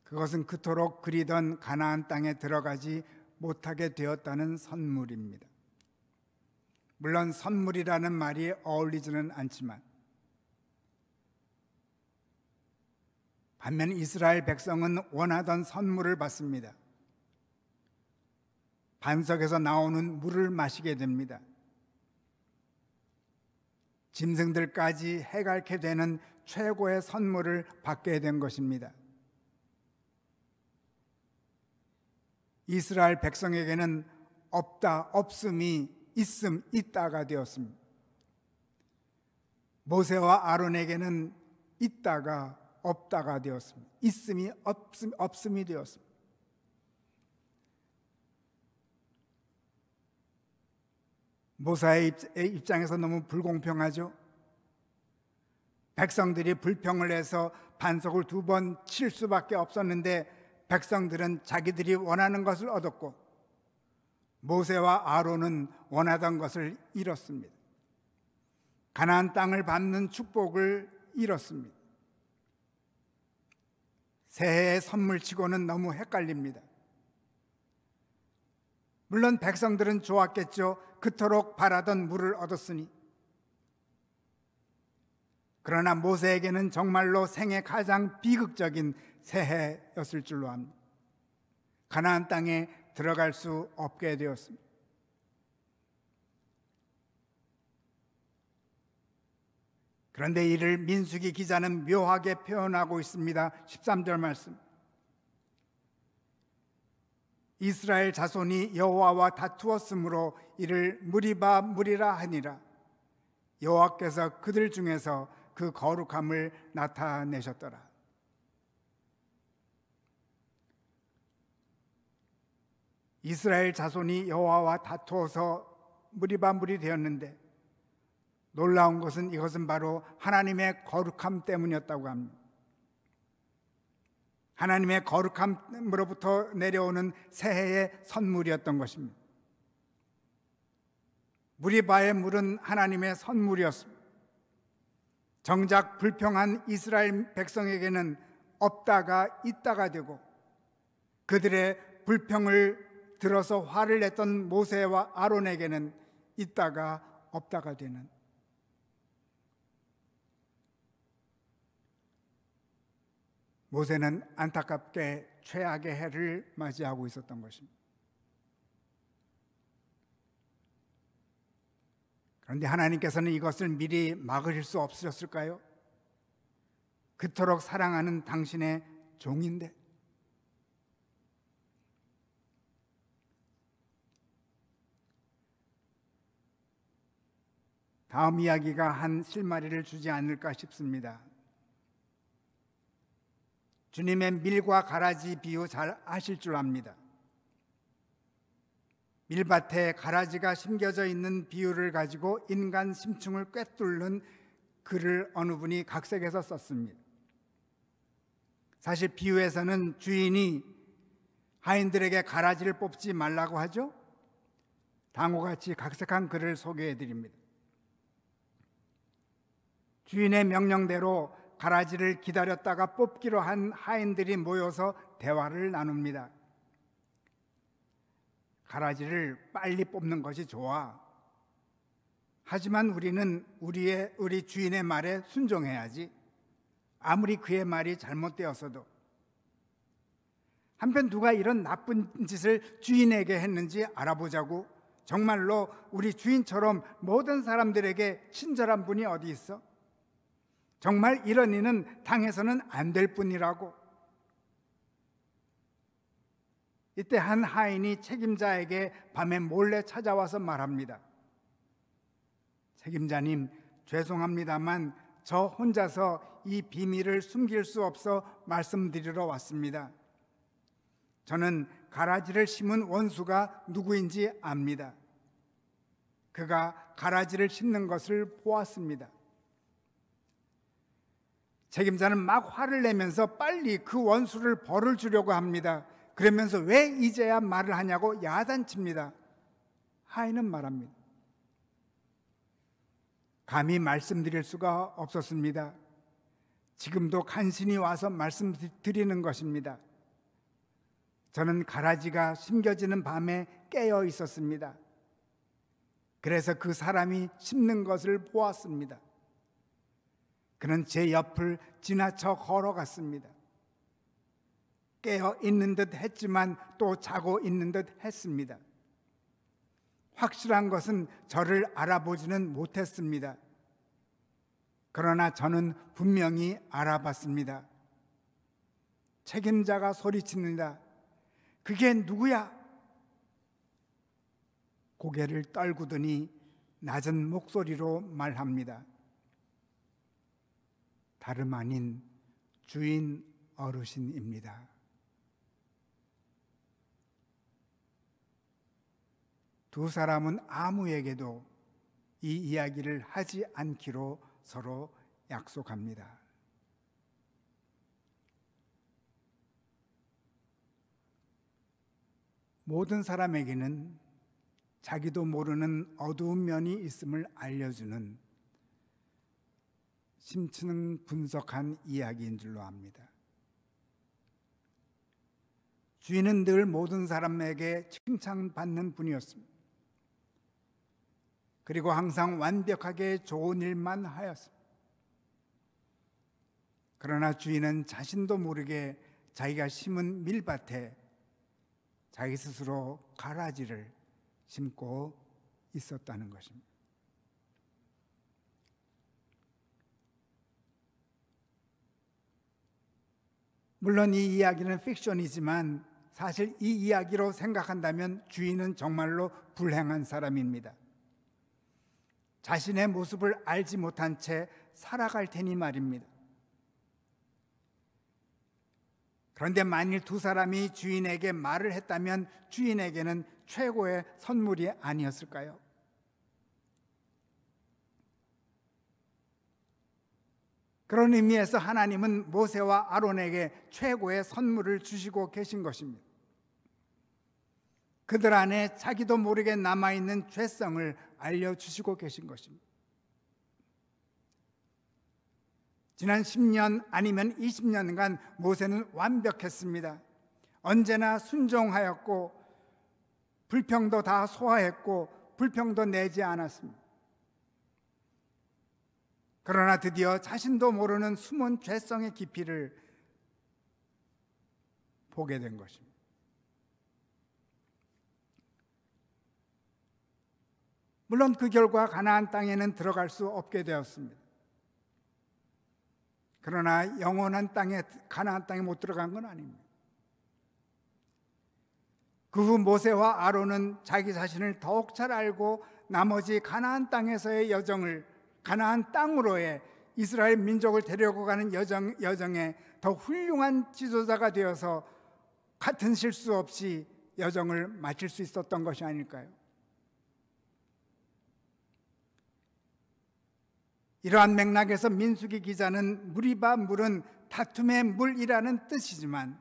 그것은 그토록 그리던 가나안 땅에 들어가지 못하게 되었다는 선물입니다. 물론 선물이라는 말이 어울리지는 않지만 반면 이스라엘 백성은 원하던 선물을 받습니다. 반석에서 나오는 물을 마시게 됩니다. 짐승들까지 해갈케 되는 최고의 선물을 받게 된 것입니다. 이스라엘 백성에게는 없다, 없음이 있음, 있다가 되었습니다. 모세와 아론에게는 있다가 없다가 되었습니다. 있음이 없음이 되었습니다. 모세의 입장에서 너무 불공평하죠. 백성들이 불평을 해서 반석을 2번 칠 수밖에 없었는데 백성들은 자기들이 원하는 것을 얻었고 모세와 아론은 원하던 것을 잃었습니다. 가나안 땅을 받는 축복을 잃었습니다. 새해의 선물치고는 너무 헷갈립니다. 물론 백성들은 좋았겠죠. 그토록 바라던 물을 얻었으니. 그러나 모세에게는 정말로 생애 가장 비극적인 새해였을 줄로 압니다. 가나안 땅에 들어갈 수 없게 되었습니다. 그런데 이를 민수기 기자는 묘하게 표현하고 있습니다. 13절 말씀. 이스라엘 자손이 여호와와 다투었으므로 이를 무리바 무리라 하니라. 여호와께서 그들 중에서 그 거룩함을 나타내셨더라. 이스라엘 자손이 여호와와 다투어서 무리바 무리 되었는데 놀라운 것은 이것은 바로 하나님의 거룩함 때문이었다고 합니다. 하나님의 거룩함으로부터 내려오는 새해의 선물이었던 것입니다. 무리바의 물은 하나님의 선물이었습니다. 정작 불평한 이스라엘 백성에게는 없다가 있다가 되고 그들의 불평을 들어서 화를 냈던 모세와 아론에게는 있다가 없다가 되는, 모세는 안타깝게 최악의 해를 맞이하고 있었던 것입니다. 그런데 하나님께서는 이것을 미리 막으실 수 없으셨을까요? 그토록 사랑하는 당신의 종인데. 다음 이야기가 한 실마리를 주지 않을까 싶습니다. 주님의 밀과 가라지 비유 잘 아실 줄 압니다. 밀밭에 가라지가 심겨져 있는 비유를 가지고 인간 심층을 꿰뚫는 글을 어느 분이 각색해서 썼습니다. 사실 비유에서는 주인이 하인들에게 가라지를 뽑지 말라고 하죠. 다음과같이 각색한 글을 소개해 드립니다. 주인의 명령대로 가라지를 기다렸다가 뽑기로 한 하인들이 모여서 대화를 나눕니다. 가라지를 빨리 뽑는 것이 좋아. 하지만 우리는 우리 주인의 말에 순종해야지. 아무리 그의 말이 잘못되었어도. 한편 누가 이런 나쁜 짓을 주인에게 했는지 알아보자고. 정말로 우리 주인처럼 모든 사람들에게 친절한 분이 어디 있어? 정말 이런 일은 당해서는 안 될 뿐이라고. 이때 한 하인이 책임자에게 밤에 몰래 찾아와서 말합니다. 책임자님, 죄송합니다만 저 혼자서 이 비밀을 숨길 수 없어 말씀드리러 왔습니다. 저는 가라지를 심은 원수가 누구인지 압니다. 그가 가라지를 심는 것을 보았습니다. 책임자는 막 화를 내면서 빨리 그 원수를 벌을 주려고 합니다. 그러면서 왜 이제야 말을 하냐고 야단칩니다. 하인은 말합니다. 감히 말씀드릴 수가 없었습니다. 지금도 간신히 와서 말씀드리는 것입니다. 저는 가라지가 심겨지는 밤에 깨어 있었습니다. 그래서 그 사람이 심는 것을 보았습니다. 그는 제 옆을 지나쳐 걸어갔습니다. 깨어 있는 듯 했지만 또 자고 있는 듯 했습니다. 확실한 것은 저를 알아보지는 못했습니다. 그러나 저는 분명히 알아봤습니다. 책임자가 소리칩니다. 그게 누구야? 고개를 떨구더니 낮은 목소리로 말합니다. 다름 아닌 주인 어르신입니다. 두 사람은 아무에게도 이 이야기를 하지 않기로 서로 약속합니다. 모든 사람에게는 자기도 모르는 어두운 면이 있음을 알려주는 심층 분석한 이야기인 줄로 압니다. 주인은 늘 모든 사람에게 칭찬받는 분이었습니다. 그리고 항상 완벽하게 좋은 일만 하였습니다. 그러나 주인은 자신도 모르게 자기가 심은 밀밭에 자기 스스로 가라지를 심고 있었다는 것입니다. 물론 이 이야기는 픽션이지만 사실 이 이야기로 생각한다면 주인은 정말로 불행한 사람입니다. 자신의 모습을 알지 못한 채 살아갈 테니 말입니다. 그런데 만일 두 사람이 주인에게 말을 했다면 주인에게는 최고의 선물이 아니었을까요? 그런 의미에서 하나님은 모세와 아론에게 최고의 선물을 주시고 계신 것입니다. 그들 안에 자기도 모르게 남아있는 죄성을 알려주시고 계신 것입니다. 지난 10년 아니면 20년간 모세는 완벽했습니다. 언제나 순종하였고 불평도 다 소화했고 불평도 내지 않았습니다. 그러나 드디어 자신도 모르는 숨은 죄성의 깊이를 보게 된 것입니다. 물론 그 결과 가나안 땅에는 들어갈 수 없게 되었습니다. 그러나 영원한 땅에, 가나안 땅에 못 들어간 건 아닙니다. 그 후 모세와 아론은 자기 자신을 더욱 잘 알고 나머지 가나안 땅에서의 여정을, 가나안 땅으로의 이스라엘 민족을 데려고 가는 여정에 더 훌륭한 지도자가 되어서 같은 실수 없이 여정을 마칠 수 있었던 것이 아닐까요? 이러한 맥락에서 민수기 기자는 무리바 물은 다툼의 물이라는 뜻이지만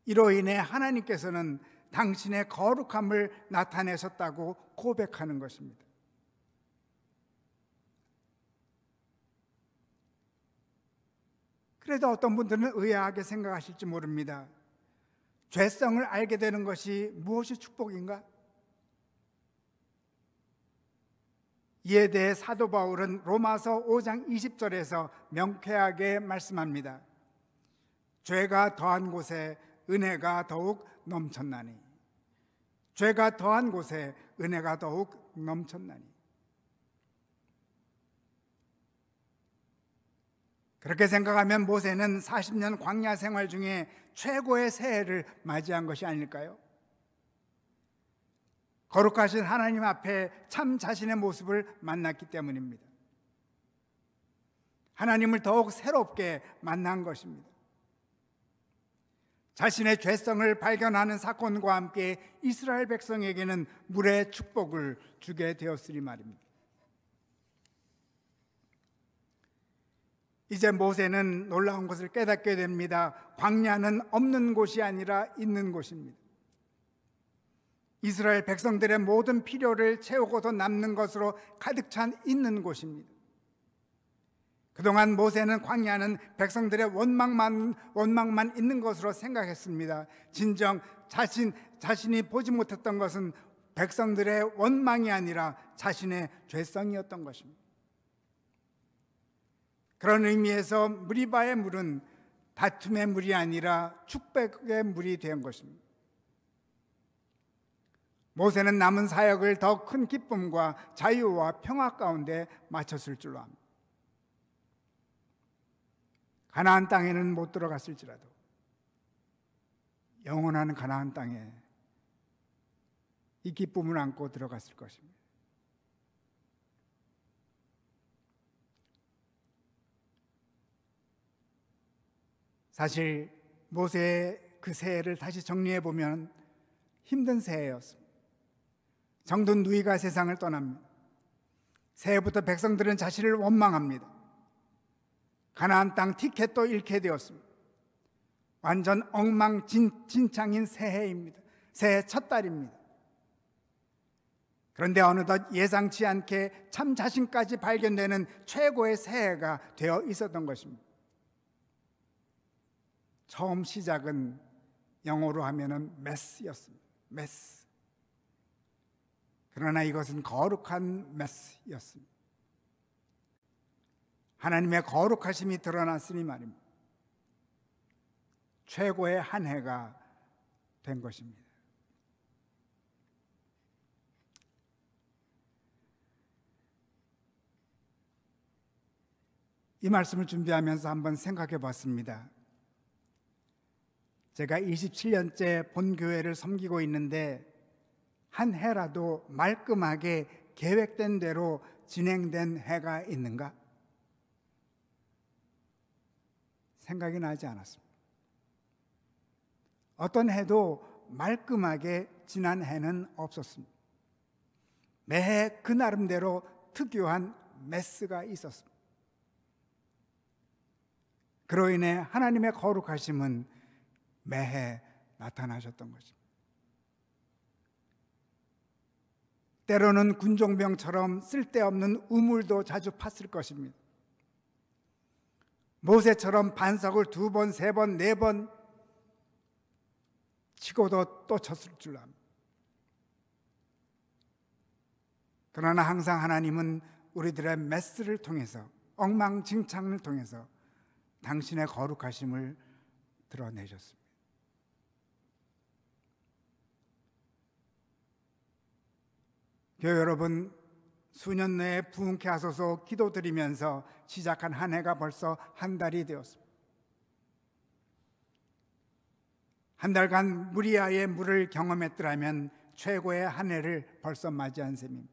이로 인해 하나님께서는 당신의 거룩함을 나타내셨다고 고백하는 것입니다. 그래도 어떤 분들은 의아하게 생각하실지 모릅니다. 죄성을 알게 되는 것이 무엇이 축복인가? 이에 대해 사도 바울은 로마서 5장 20절에서 명쾌하게 말씀합니다. 죄가 더한 곳에 은혜가 더욱 넘쳤나니. 죄가 더한 곳에 은혜가 더욱 넘쳤나니. 그렇게 생각하면 모세는 40년 광야 생활 중에 최고의 새해를 맞이한 것이 아닐까요? 거룩하신 하나님 앞에 참 자신의 모습을 만났기 때문입니다. 하나님을 더욱 새롭게 만난 것입니다. 자신의 죄성을 발견하는 사건과 함께 이스라엘 백성에게는 물의 축복을 주게 되었으리 말입니다. 이제 모세는 놀라운 것을 깨닫게 됩니다. 광야는 없는 곳이 아니라 있는 곳입니다. 이스라엘 백성들의 모든 필요를 채우고도 남는 것으로 가득 찬 있는 곳입니다. 그동안 모세는 광야는 백성들의 원망만 있는 것으로 생각했습니다. 진정 자신이 보지 못했던 것은 백성들의 원망이 아니라 자신의 죄성이었던 것입니다. 그런 의미에서 무리바의 물은 다툼의 물이 아니라 축복의 물이 된 것입니다. 모세는 남은 사역을 더 큰 기쁨과 자유와 평화 가운데 마쳤을 줄로 압니다. 가나안 땅에는 못 들어갔을지라도 영원한 가나안 땅에 이 기쁨을 안고 들어갔을 것입니다. 사실 모세의 그 새해를 다시 정리해 보면 힘든 새해였습니다. 정든 누이가 세상을 떠납니다. 새해부터 백성들은 자신을 원망합니다. 가나안 땅 티켓도 잃게 되었습니다. 완전 엉망진창인 새해입니다. 새해 첫 달입니다. 그런데 어느덧 예상치 않게 참 자신까지 발견되는 최고의 새해가 되어 있었던 것입니다. 처음 시작은 영어로 하면은 메스였습니다. 메스. 그러나 이것은 거룩한 메스였습니다. 하나님의 거룩하심이 드러났으니 말입니다. 최고의 한 해가 된 것입니다. 이 말씀을 준비하면서 한번 생각해 봤습니다. 제가 27년째 본교회를 섬기고 있는데 한 해라도 말끔하게 계획된 대로 진행된 해가 있는가? 생각이 나지 않았습니다. 어떤 해도 말끔하게 지난 해는 없었습니다. 매해 그 나름대로 특유한 메스가 있었습니다. 그로 인해 하나님의 거룩하심은 매해 나타나셨던 것입니다. 때로는 군종병처럼 쓸데없는 우물도 자주 팠을 것입니다. 모세처럼 반석을 2번, 3번, 4번 치고도 또 쳤을 줄 압니다. 그러나 항상 하나님은 우리들의 메스를 통해서, 엉망진창을 통해서 당신의 거룩하심을 드러내셨습니다. 교회 여러분, 수년 내에 부흥케 하소서 기도드리면서 시작한 한 해가 벌써 한 달이 되었습니다. 한 달간 무리아의 물을 경험했더라면 최고의 한 해를 벌써 맞이한 셈입니다.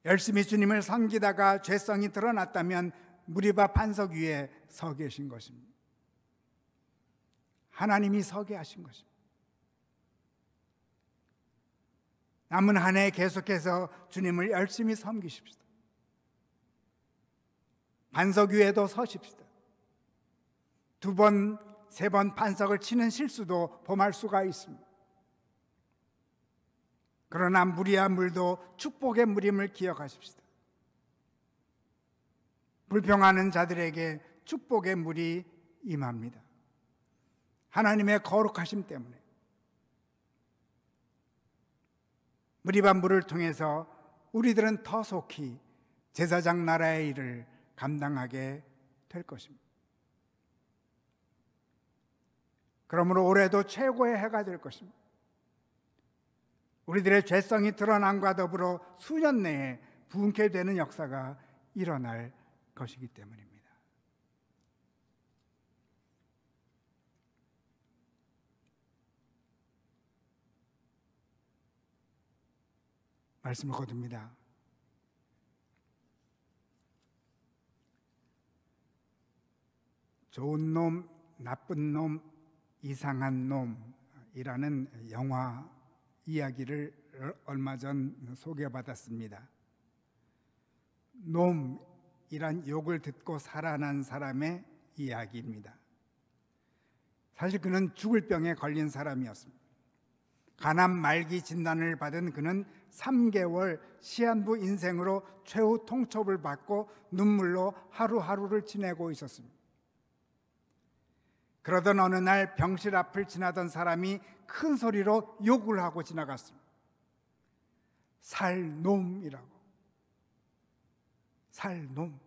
열심히 주님을 섬기다가 죄성이 드러났다면 무리바 반석 위에 서 계신 것입니다. 하나님이 서게 하신 것입니다. 남은 한 해 계속해서 주님을 열심히 섬기십시다. 반석 위에도 서십시다. 2번, 3번 반석을 치는 실수도 범할 수가 있습니다. 그러나 물이야 물도 축복의 물임을 기억하십시다. 불평하는 자들에게 축복의 물이 임합니다. 하나님의 거룩하심 때문에 무리반 물을 통해서 우리들은 더 속히 제사장 나라의 일을 감당하게 될 것입니다. 그러므로 올해도 최고의 해가 될 것입니다. 우리들의 죄성이 드러남과 더불어 수년 내에 부흥케 되는 역사가 일어날 것이기 때문입니다. 말씀을 거둡니다. 좋은 놈, 나쁜 놈, 이상한 놈이라는 영화 이야기를 얼마 전 소개받았습니다. 놈이란 욕을 듣고 살아난 사람의 이야기입니다. 사실 그는 죽을 병에 걸린 사람이었습니다. 간암 말기 진단을 받은 그는 3개월 시한부 인생으로 최후 통첩을 받고 눈물로 하루하루를 지내고 있었습니다. 그러던 어느 날 병실 앞을 지나던 사람이 큰 소리로 욕을 하고 지나갔습니다. 살놈이라고. 살놈.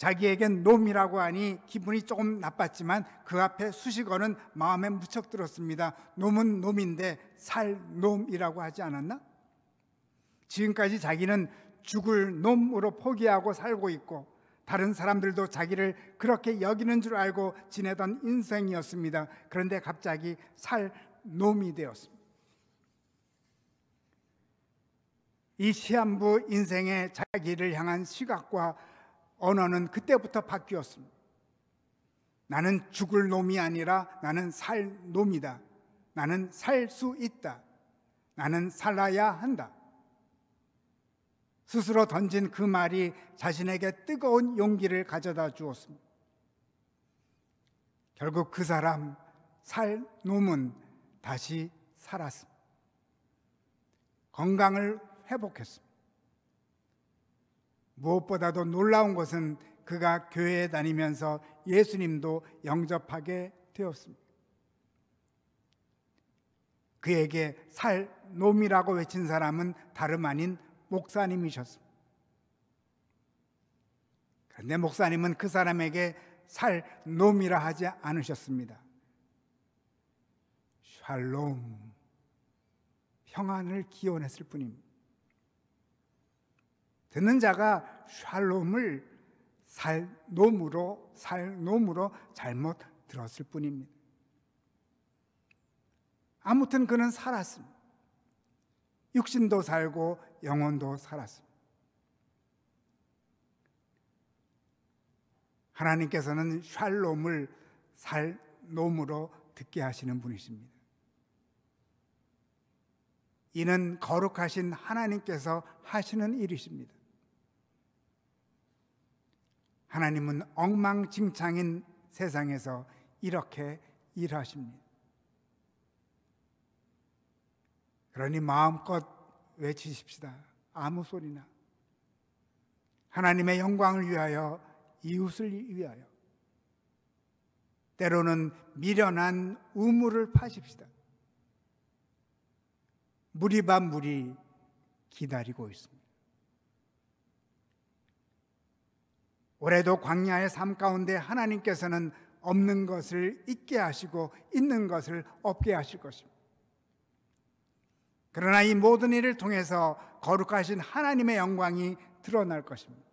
자기에겐 놈이라고 하니 기분이 조금 나빴지만 그 앞에 수식어는 마음에 무척 들었습니다. 놈은 놈인데 살 놈이라고 하지 않았나? 지금까지 자기는 죽을 놈으로 포기하고 살고 있고 다른 사람들도 자기를 그렇게 여기는 줄 알고 지내던 인생이었습니다. 그런데 갑자기 살 놈이 되었습니다. 이 시한부 인생의 자기를 향한 시각과 언어는 그때부터 바뀌었습니다. 나는 죽을 놈이 아니라 나는 살 놈이다. 나는 살 수 있다. 나는 살아야 한다. 스스로 던진 그 말이 자신에게 뜨거운 용기를 가져다 주었습니다. 결국 그 사람 살 놈은 다시 살았습니다. 건강을 회복했습니다. 무엇보다도 놀라운 것은 그가 교회에 다니면서 예수님도 영접하게 되었습니다. 그에게 살 놈이라고 외친 사람은 다름 아닌 목사님이셨습니다. 그런데 목사님은 그 사람에게 살 놈이라 하지 않으셨습니다. 샬롬, 평안을 기원했을 뿐입니다. 듣는 자가 샬롬을 살 놈으로 잘못 들었을 뿐입니다. 아무튼 그는 살았습니다. 육신도 살고 영혼도 살았습니다. 하나님께서는 샬롬을 살 놈으로 듣게 하시는 분이십니다. 이는 거룩하신 하나님께서 하시는 일이십니다. 하나님은 엉망진창인 세상에서 이렇게 일하십니다. 그러니 마음껏 외치십시다. 아무 소리나. 하나님의 영광을 위하여, 이웃을 위하여. 때로는 미련한 우물을 파십시다. 무리바 물이 기다리고 있습니다. 올해도 광야의 삶 가운데 하나님께서는 없는 것을 있게 하시고 있는 것을 없게 하실 것입니다. 그러나 이 모든 일을 통해서 거룩하신 하나님의 영광이 드러날 것입니다.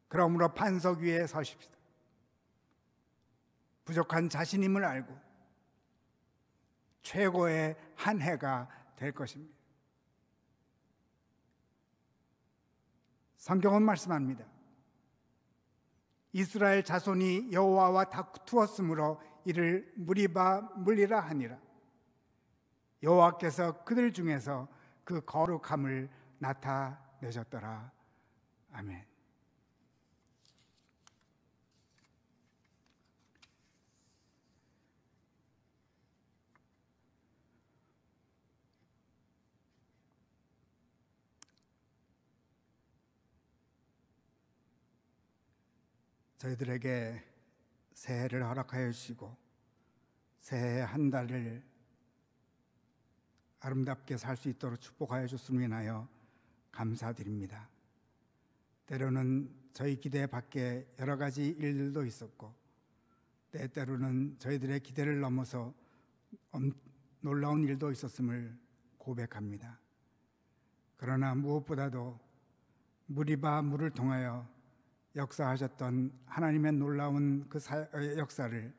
그러므로 반석 위에 서십시다. 부족한 자신임을 알고 최고의 한 해가 될 것입니다. 성경은 말씀합니다. 이스라엘 자손이 여호와와 다투었으므로 이를 무리바 물리라 하니라. 여호와께서 그들 중에서 그 거룩함을 나타내셨더라. 아멘. 저희들에게 새해를 허락하여 주시고 새해 한 달을 아름답게 살 수 있도록 축복하여 주심을 인하여 감사드립니다. 때로는 저희 기대 밖에 여러 가지 일들도 있었고 때때로는 저희들의 기대를 넘어서 놀라운 일도 있었음을 고백합니다. 그러나 무엇보다도 무리바 물을 통하여 역사하셨던 하나님의 놀라운 그 역사를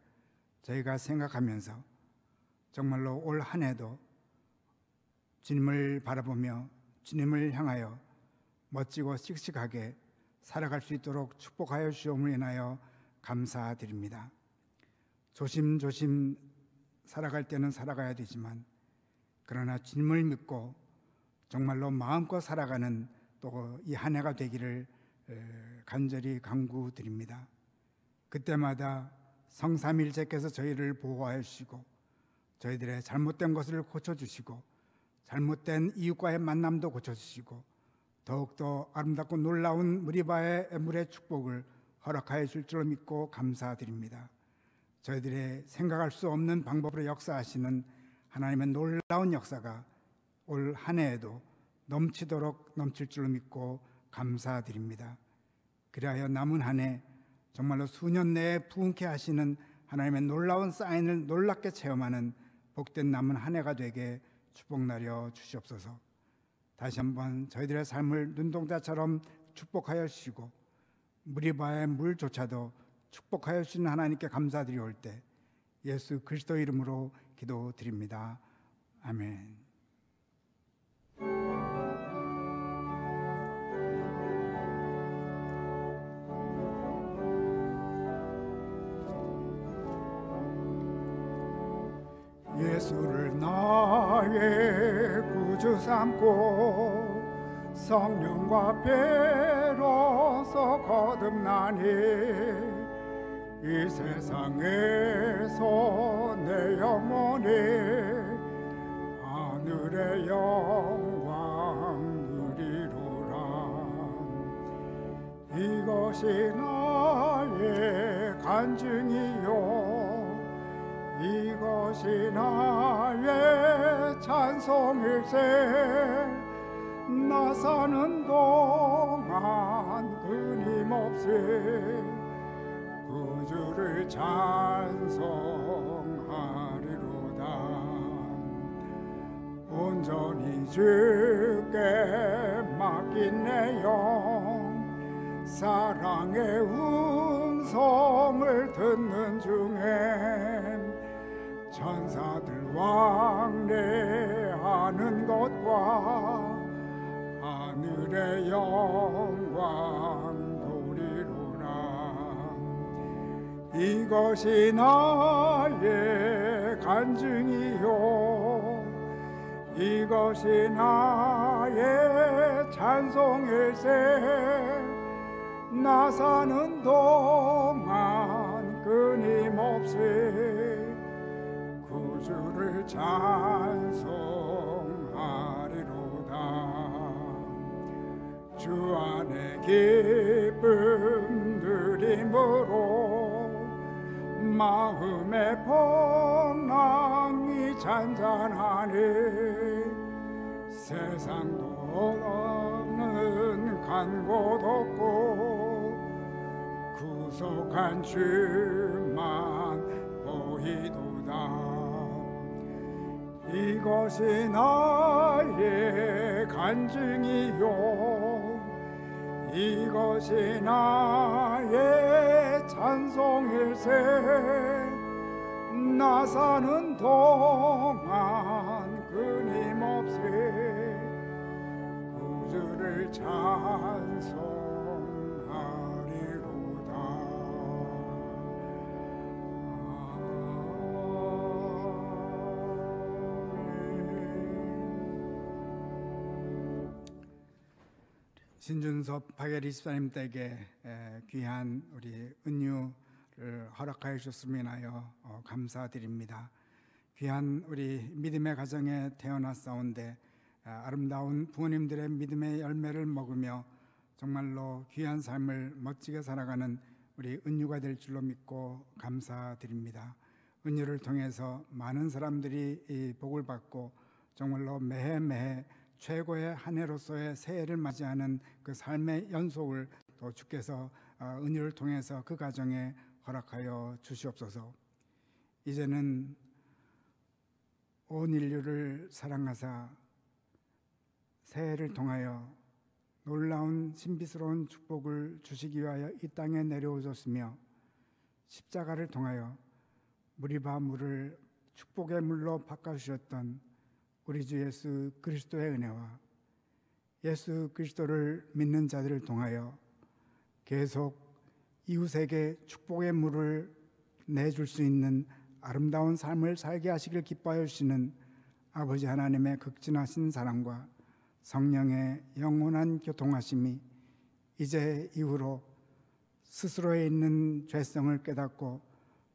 저희가 생각하면서 정말로 올 한 해도 주님을 바라보며 주님을 향하여 멋지고 씩씩하게 살아갈 수 있도록 축복하여 주시옵을 인하여 감사드립니다. 조심조심 살아갈 때는 살아가야 되지만 그러나 주님을 믿고 정말로 마음껏 살아가는 또 이 한 해가 되기를 간절히 간구드립니다. 그때마다 성삼일체께서 저희를 보호하여 주시고 저희들의 잘못된 것을 고쳐주시고 잘못된 이웃과의 만남도 고쳐주시고 더욱더 아름답고 놀라운 무리바의 물의 축복을 허락하여 줄 줄 믿고 감사드립니다. 저희들의 생각할 수 없는 방법으로 역사하시는 하나님의 놀라운 역사가 올 한 해에도 넘치도록 넘칠 줄 믿고 감사드립니다. 그리하여 남은 한 해 정말로 수년 내에 부흥케 하시는 하나님의 놀라운 사인을 놀랍게 체험하는 복된 남은 한 해가 되게 축복나려 주시옵소서. 다시 한번 저희들의 삶을 눈동자처럼 축복하여 주시고 무리바의 물조차도 축복하여 주시는 하나님께 감사드리올 때 예수 그리스도 이름으로 기도드립니다. 아멘. 예수를 나의 구주 삼고 성령과 배로서 거듭나니 이 세상에서 내 영혼이 하늘의 영광 누리로라. 이것이 나의 간증이요 이것이 나의 찬송일세. 나 사는 동안 끊임없이 구주를 찬송하리로다. 온전히 주께 맡긴 내 영 사랑의 음성을 듣는 중에 천사들 왕래하는 것과 하늘의 영광 도리로라. 이것이 나의 간증이요 이것이 나의 찬송일세. 나 사는 동안 끊임없이 구주를 찬송하리로다. 주 안에 기쁨 누림으로 마음의 풍랑이 잔잔하니 세상도 없는 간 곳 없고 구속한 주만 보이도다. 이것이 나의 간증이요 이것이 나의 찬송일세. 나 사는 동안 끊임없이 구주를 찬송하리로다. 신준섭 박예리 집사님 댁에 귀한 우리 은유를 허락하여 주셨음에 인하여 감사드립니다. 귀한 우리 믿음의 가정에 태어났사온데 아름다운 부모님들의 믿음의 열매를 먹으며 정말로 귀한 삶을 멋지게 살아가는 우리 은유가 될 줄로 믿고 감사드립니다. 은유를 통해서 많은 사람들이 이 복을 받고 정말로 매해 최고의 한 해로서의 새해를 맞이하는 그 삶의 연속을 또 주께서 은혜를 통해서 그 가정에 허락하여 주시옵소서. 이제는 온 인류를 사랑하사 새해를 통하여 놀라운 신비스러운 축복을 주시기 위하여 이 땅에 내려오셨으며 십자가를 통하여 무리바 물을 축복의 물로 바꿔주셨던 우리 주 예수 그리스도의 은혜와 예수 그리스도를 믿는 자들을 통하여 계속 이웃에게 축복의 물을 내줄 수 있는 아름다운 삶을 살게 하시길 기뻐하여 주시는 아버지 하나님의 극진하신 사랑과 성령의 영원한 교통하심이 이제 이후로 스스로에 있는 죄성을 깨닫고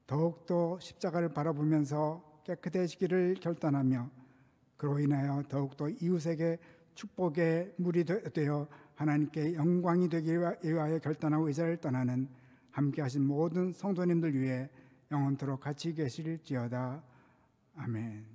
더욱더 십자가를 바라보면서 깨끗해지기를 결단하며 그로 인하여 더욱더 이웃에게 축복의 물이 되어 하나님께 영광이 되기 위하여 결단하고 의자를 떠나는 함께하신 모든 성도님들 위해 영원토록 같이 계실지어다. 아멘.